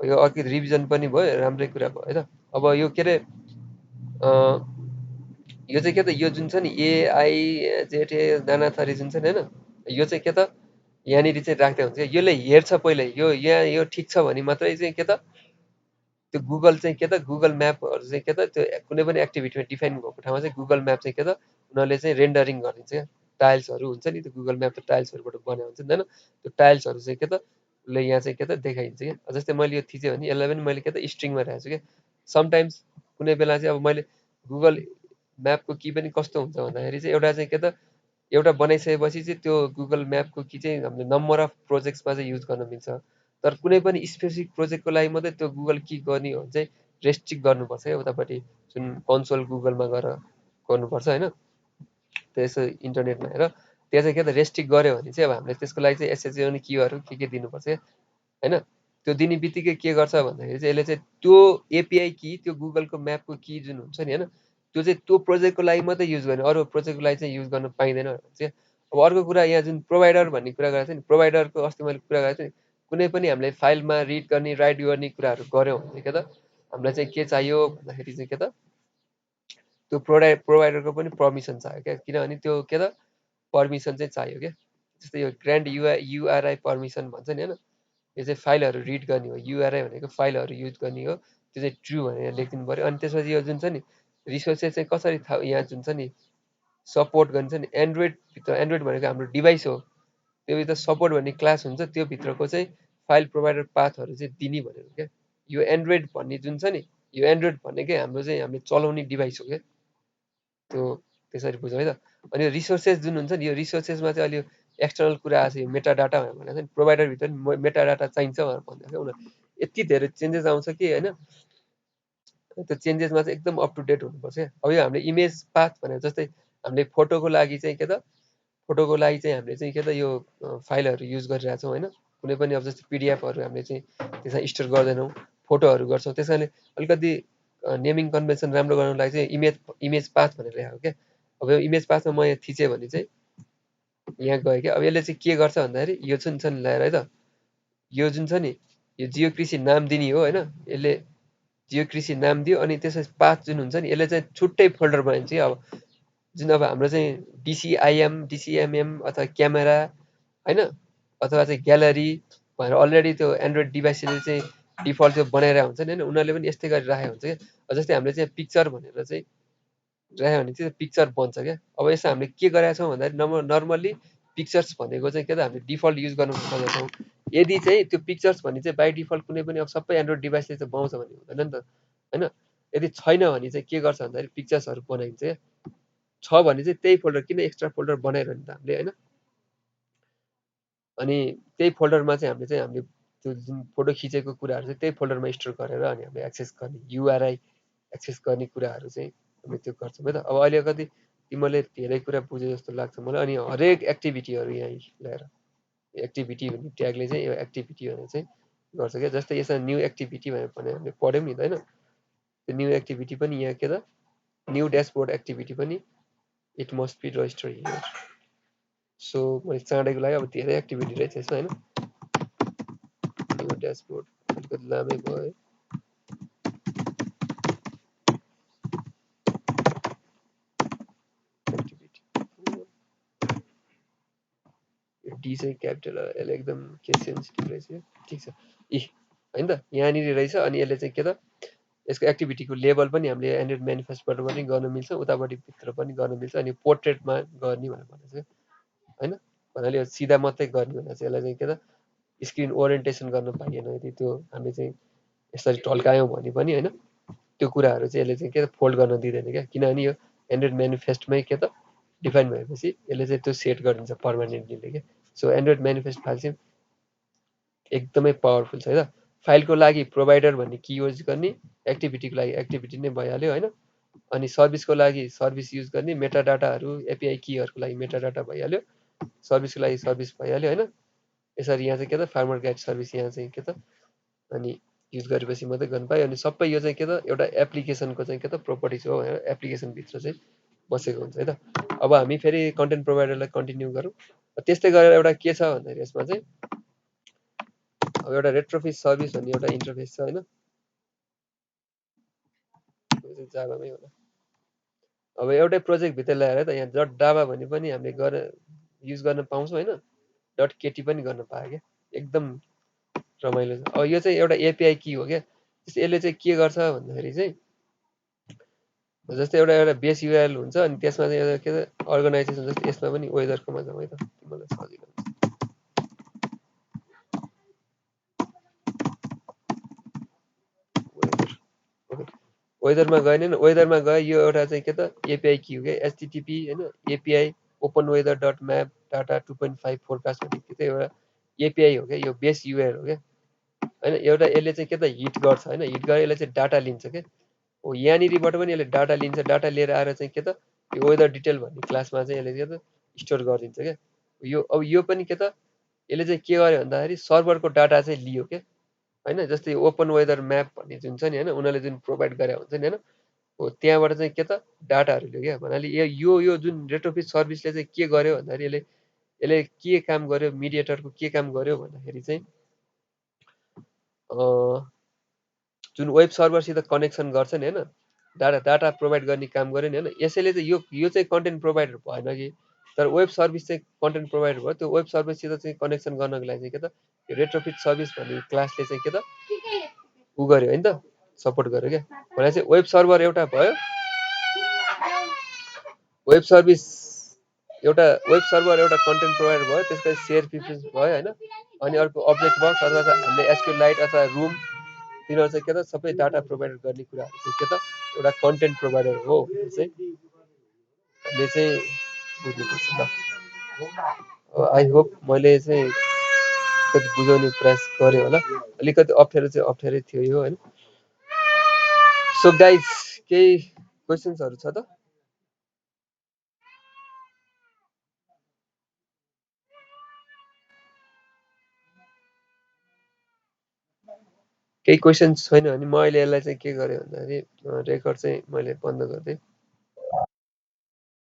यो अर्को रिभिजन पनि भयो, राम्रै कुरा भयो है त। अब यो के अरे यो चाहिँ के त यो जुन छ नि एआई जेटे नाना थरी जुन छ नि होइन, यो चाहिँ के त यहाँनिर चाहिँ राख्दै हुन्छ क्या, यसले हेर्छ पहिले यो यहाँ यो ठिक छ भने मात्रै चाहिँ के त त्यो गुगल चाहिँ के त गुगल म्यापहरू चाहिँ के त त्यो कुनै पनि एक्टिभिटीमा डिफाइन भएको ठाउँमा चाहिँ गुगल म्याप चाहिँ के त उनीहरूले चाहिँ रेन्डरिङ गरिदिन्छ क्या, टाइल्सहरू हुन्छ नि, त्यो गुगल म्याप त टाइल्सहरूबाट बनाएको हुन्छ नि होइन, त्यो टाइल्सहरू चाहिँ के त उसले यहाँ चाहिँ के त देखाइदिन्छ क्या। जस्तै मैले यो थिचेँ भने यसलाई पनि मैले के त स्ट्रिङमा राखेको छु क्या। समटाइम्स कुनै बेला चाहिँ अब मैले गुगल म्यापको की पनि कस्तो हुन्छ भन्दाखेरि चाहिँ एउटा चाहिँ के त एउटा बनाइसकेपछि चाहिँ त्यो गुगल म्यापको की चाहिँ हामीले नम्बर अफ प्रोजेक्ट्समा चाहिँ युज गर्न मिल्छ, तर कुनै पनि स्पेसिफिक प्रोजेक्टको लागि मात्रै त्यो गुगल की गर्ने हो भने चाहिँ रेस्ट्रिक्ट गर्नुपर्छ क्या उतापट्टि, जुन कन्सोल गुगलमा गएर गर्नुपर्छ होइन, त्यसो इन्टरनेटमा हेर त्यहाँ चाहिँ के त रेस्ट्रिक्ट गऱ्यो भने चाहिँ अब हामीले त्यसको लागि चाहिँ एसएचओ कीहरू के दिनुपर्छ क्या होइन। त्यो दिने बित्तिकै के गर्छ भन्दाखेरि चाहिँ यसले चाहिँ त्यो एपिआई की त्यो गुगलको म्यापको की जुन हुन्छ नि होइन, त्यो चाहिँ त्यो प्रोजेक्टको लागि मात्रै युज गर्ने, अरू प्रोजेक्टको लागि चाहिँ युज गर्न पाइँदैन भन्छ। अब अर्को कुरा यहाँ जुन प्रोभाइडर भन्ने कुरा गरेको थियो नि, प्रोभाइडरको अस्ति मैले कुरा गरेको थिएँ नि, कुनै पनि हामीले फाइलमा रिड गर्ने राइट गर्ने कुराहरू गऱ्यौँ भने के त हामीलाई चाहिँ के चाहियो भन्दाखेरि चाहिँ के त त्यो प्रोभाइडरको पनि पर्मिसन चाहियो क्या, किनभने त्यो के त पर्मिसन चाहिँ चाहियो क्या। जस्तै यो ग्रान्ड युआरआई पर्मिसन भन्छ नि होइन, यो चाहिँ फाइलहरू रिड गर्ने हो, युआरआई भनेको फाइलहरू युज गर्ने हो, त्यो चाहिँ ट्रु भनेर लेखिदिनु पऱ्यो। अनि त्यसपछि यो जुन छ नि रिसोर्सेस चाहिँ कसरी थाहा यहाँ जुन छ नि सपोर्ट गरिन्छ नि, एन्ड्रोइडभित्र, एन्ड्रोइड भनेको हाम्रो डिभाइस हो, त्योभित्र सपोर्ट भन्ने क्लास हुन्छ, त्यो भित्रको चाहिँ फाइल प्रोभाइडर पाथहरू चाहिँ दिने भनेर क्या। यो एन्ड्रोइड भन्ने जुन छ नि, यो एन्ड्रोइड भनेकै हाम्रो चाहिँ हामीले चलाउने डिभाइस हो क्या, त्यो त्यसरी बुझौँ है त। अनि यो रिसोर्सेस जुन हुन्छ नि, यो रिसोर्सेसमा चाहिँ अहिले एक्सटर्नल कुरा आएको छ, यो मेटा डाटा भनेको छ नि, प्रोभाइडरभित्र नि मेटा डाटा चाहिन्छ भनेर भन्दा क्या उनीहरू यति धेरै चेन्जेस आउँछ कि होइन, त्यो चेन्जेसमा चाहिँ एकदम अप टु डेट हुनुपर्छ क्या। अब यो हामीले इमेज पाथ भनेर जस्तै हामीले फोटोको लागि चाहिँ के त फोटोको लागि चाहिँ हामीले चाहिँ के त यो फाइलहरू युज गरिरहेको छौँ होइन, कुनै पनि अब जस्तै पिडिएफहरू हामीले चाहिँ त्यसमा स्टोर गर्दैनौँ, फोटोहरू गर्छौँ, त्यस कारणले अलिकति नेमिङ कन्भेन्सन राम्रो गर्नको लागि चाहिँ इमेज पाथ भनेर ल्याएको क्या। अब यो इमेज पाथमा म यहाँ थिचेँ भने चाहिँ यहाँ गयो क्या। अब यसले चाहिँ के गर्छ भन्दाखेरि यो जुन छ नि ल्याएर है त, यो जुन छ नि यो जियो कृषि नाम दिने हो होइन, यसले जियो कृषि नाम दियो अनि त्यसपछि पाथ जुन हुन्छ नि यसले चाहिँ छुट्टै फोल्डर बनाइन्छ कि। अब जुन अब हाम्रो चाहिँ डिसिआइएम डिसिएमएम अथवा क्यामेरा होइन अथवा चाहिँ ग्यालरी भनेर अलरेडी त्यो एन्ड्रोइड डिभाइसले चाहिँ डिफल्ट त्यो बनाइरहेको हुन्छ नि होइन, उनीहरूले पनि यस्तै गरी राखेको हुन्छ क्या। जस्तै हामीले चाहिँ पिक्चर भनेर चाहिँ राख्यो भने चाहिँ पिक्चर बन्छ क्या। अब यसमा हामीले के गरेका छौँ भन्दाखेरि नर्मल्ली पिक्चर्स भनेको चाहिँ के त हामीले डिफल्ट युज गर्नु खोजेको छौँ। यदि चाहिँ त्यो पिक्चर्स भन्ने चाहिँ बाई डिफल्ट कुनै पनि अब सबै एन्ड्रोइड डिभाइसले चाहिँ पाउँछ भने हुँदैन नि त होइन। यदि छैन भने चाहिँ के गर्छ भन्दाखेरि पिक्चर्सहरू बनाइन्छ क्या, छ भने चाहिँ त्यही फोल्डर किन एक्स्ट्रा फोल्डर बनाइरहने त हामीले होइन। अनि त्यही फोल्डरमा चाहिँ हामीले त्यो जुन फोटो खिचेको कुराहरू चाहिँ त्यही फोल्डरमा स्टोर गरेर अनि हामीले एक्सेस गर्ने युआरआई एक्सेस गर्ने कुराहरू चाहिँ हामीले त्यो गर्छौँ है त। अब अहिले कति तिमीले धेरै कुरा बुझे जस्तो लाग्छ मलाई। अनि हरेक एक्टिभिटीहरू यहाँ ल्याएर एक्टिभिटी भन्ने ट्यागले चाहिँ यो एक्टिभिटी भनेर चाहिँ गर्छ क्या। जस्तै यसमा न्यू एक्टिभिटी भनेर हामीले पढ्यौँ नि त होइन, त्यो न्यू एक्टिभिटी पनि यहाँ के त न्यू ड्यासबोर्ड एक्टिभिटी पनि it must be register here. So मैले चाँडेको लागि अब धेरै एक्टिभिटी रहेछ यसमा होइन। न्यू ड्यासबोर्ड अलिकति लामै भयो है। डी चाहिँ क्यापिटल यसले एकदम के सेन्सिटिभ रहेछ ठिक छ इ होइन त, यहाँनिर रहेछ। अनि यसले चाहिँ के त यसको एक्टिभिटीको लेभल पनि हामीले एन्ड्रोइड म्यानिफेस्टबाट पनि गर्न मिल्छ, उतापट्टि भित्र पनि गर्न मिल्छ। अनि पोर्ट्रेटमा गर्ने भनेर भनेको छ होइन, भन्नाले यो सिधा मात्रै गर्ने भनेर चाहिँ यसलाई चाहिँ के त स्क्रिन ओरिएन्टेसन गर्न पाइएन यदि त्यो हामीले चाहिँ यसरी टल्कायौँ भने पनि होइन, त्यो कुराहरू चाहिँ यसले चाहिँ के त फोल्ड गर्न दिँदैन क्या। किनभने यो एन्ड्रोइड म्यानिफेस्टमै के त डिफाइन भएपछि यसले चाहिँ त्यो सेट गरिदिन्छ पर्मानेन्टली क्या। सो एन्ड्रोइड म्यानिफेस्ट फाइल चाहिँ एकदमै पावरफुल छ है त। फाइलको लागि प्रोभाइडर भन्ने की युज गर्ने, एक्टिभिटीको लागि एक्टिभिटी नै भइहाल्यो होइन। अनि सर्भिसको लागि सर्भिस युज गर्ने, मेटा डाटाहरू एपिआई कीहरूको लागि मेटा डाटा भइहाल्यो, सर्भिसको लागि सर्भिस भइहाल्यो होइन। यसरी यहाँ चाहिँ के त फार्मर गाइड सर्भिस यहाँ चाहिँ के त अनि युज गरेपछि मात्रै गर्न पायो। अनि सबै यो चाहिँ के त एउटा एप्लिकेसनको चाहिँ के त प्रोपर्टिज हो भनेर एप्लिकेसनभित्र चाहिँ बसेको हुन्छ है त। अब हामी फेरि कन्टेन्ट प्रोभाइडरलाई कन्टिन्यू गरौँ। त्यस्तै गरेर एउटा के छ भन्दाखेरि यसमा चाहिँ अब एउटा रेट्रोफिट सर्भिस भन्ने एउटा इन्टरफेस छ होइन, जाभामै होला। अब एउटै प्रोजेक्टभित्र ल्याएर त यहाँ डट डाभा भने पनि हामीले युज गर्न पाउँछौँ होइन, डट केटी पनि गर्न पायो क्या, एकदम रमाइलो छ। अब यो चाहिँ एउटा एपिआई की हो क्या। यसले चाहिँ के गर्छ भन्दाखेरि चाहिँ जस्तै एउटा बेस युआरएल हुन्छ अनि त्यसमा चाहिँ एउटा के त अर्गनाइजेसन जस्तै यसमा पनि वेदरकोमा जाउँ है त, मलाई सजिलो हुन्छ। वेदरमा गएन नि, वेदरमा गए यो एउटा चाहिँ के त एपिआई की हो क्या, एचटिटिपी होइन, API open weather dot map data 2.5 forecast भन्ने चाहिँ एउटा एपिआई हो क्या, यो बेस युआरएल हो क्या होइन। एउटा यसले चाहिँ के त हिट गर्छ होइन, हिट गरेर यसले चाहिँ डाटा लिन्छ क्या। हो यहाँनिरबाट पनि यसले डाटा लिन्छ, डाटा लिएर आएर चाहिँ के त यो वेदर डिटेल भन्ने क्लासमा चाहिँ यसले के त स्टोर गरिदिन्छ क्या। यो अब यो पनि के त यसले चाहिँ के गर्यो भन्दाखेरि सर्भरको डाटा चाहिँ लियो क्या होइन। जस्तै ओपन वेदर म्याप भन्ने जुन छ नि होइन, उनीहरूले जुन प्रोभाइड गरे हुन्छ नि होइन, हो त्यहाँबाट चाहिँ के त डाटाहरू लियो क्या। भन्नाले यो जुन रेट्रोफिट सर्भिसले चाहिँ के गर्यो भन्दाखेरि यसले के काम गर्यो, मिडिएटरको के काम गर्यो भन्दाखेरि चाहिँ जुन वेब सर्भरसित कनेक्सन गर्छ नि होइन, डाटा प्रोभाइड गर्ने काम गर्यो नि होइन, यसैले चाहिँ यो चाहिँ कन्टेन्ट प्रोभाइडर भएन कि, तर वेब सर्भिस चाहिँ कन्टेन्ट प्रोभाइडर भयो। त्यो वेब सर्भिससित चाहिँ कनेक्सन गर्नको लागि चाहिँ के त यो रेट्रोफिट सर्भिस भन्ने क्लासले चाहिँ के त उ गर्यो होइन त, सपोर्ट गर्यो क्या। भने चाहिँ वेब सर्भर एउटा भयो, वेब सर्भर एउटा कन्टेन्ट प्रोभाइडर भयो, त्यसपछि सेयर प्रिफरेन्स भयो होइन। अनि अर्को अब्जेक्ट बक्स अथवा हामीले एसक्यूएल लाइट अथवा रुम, तिनीहरू चाहिँ के त सबै डाटा प्रोभाइडर गर्ने कुराहरू चाहिँ के त एउटा कन्टेन्ट प्रोभाइडर हो चाहिँ हामीले चाहिँ बुझ्नुपर्छ ल। आई होप मैले चाहिँ कति बुझाउने प्रयास गरेँ होला, अलिकति अप्ठ्यारै थियो यो होइन। सो गाइज केही क्वेसन्सहरू छ त? केही क्वेसन्स छैन भने म अहिले यसलाई चाहिँ के गरेँ भन्दाखेरि रेकर्ड चाहिँ मैले बन्द गरिदिएँ।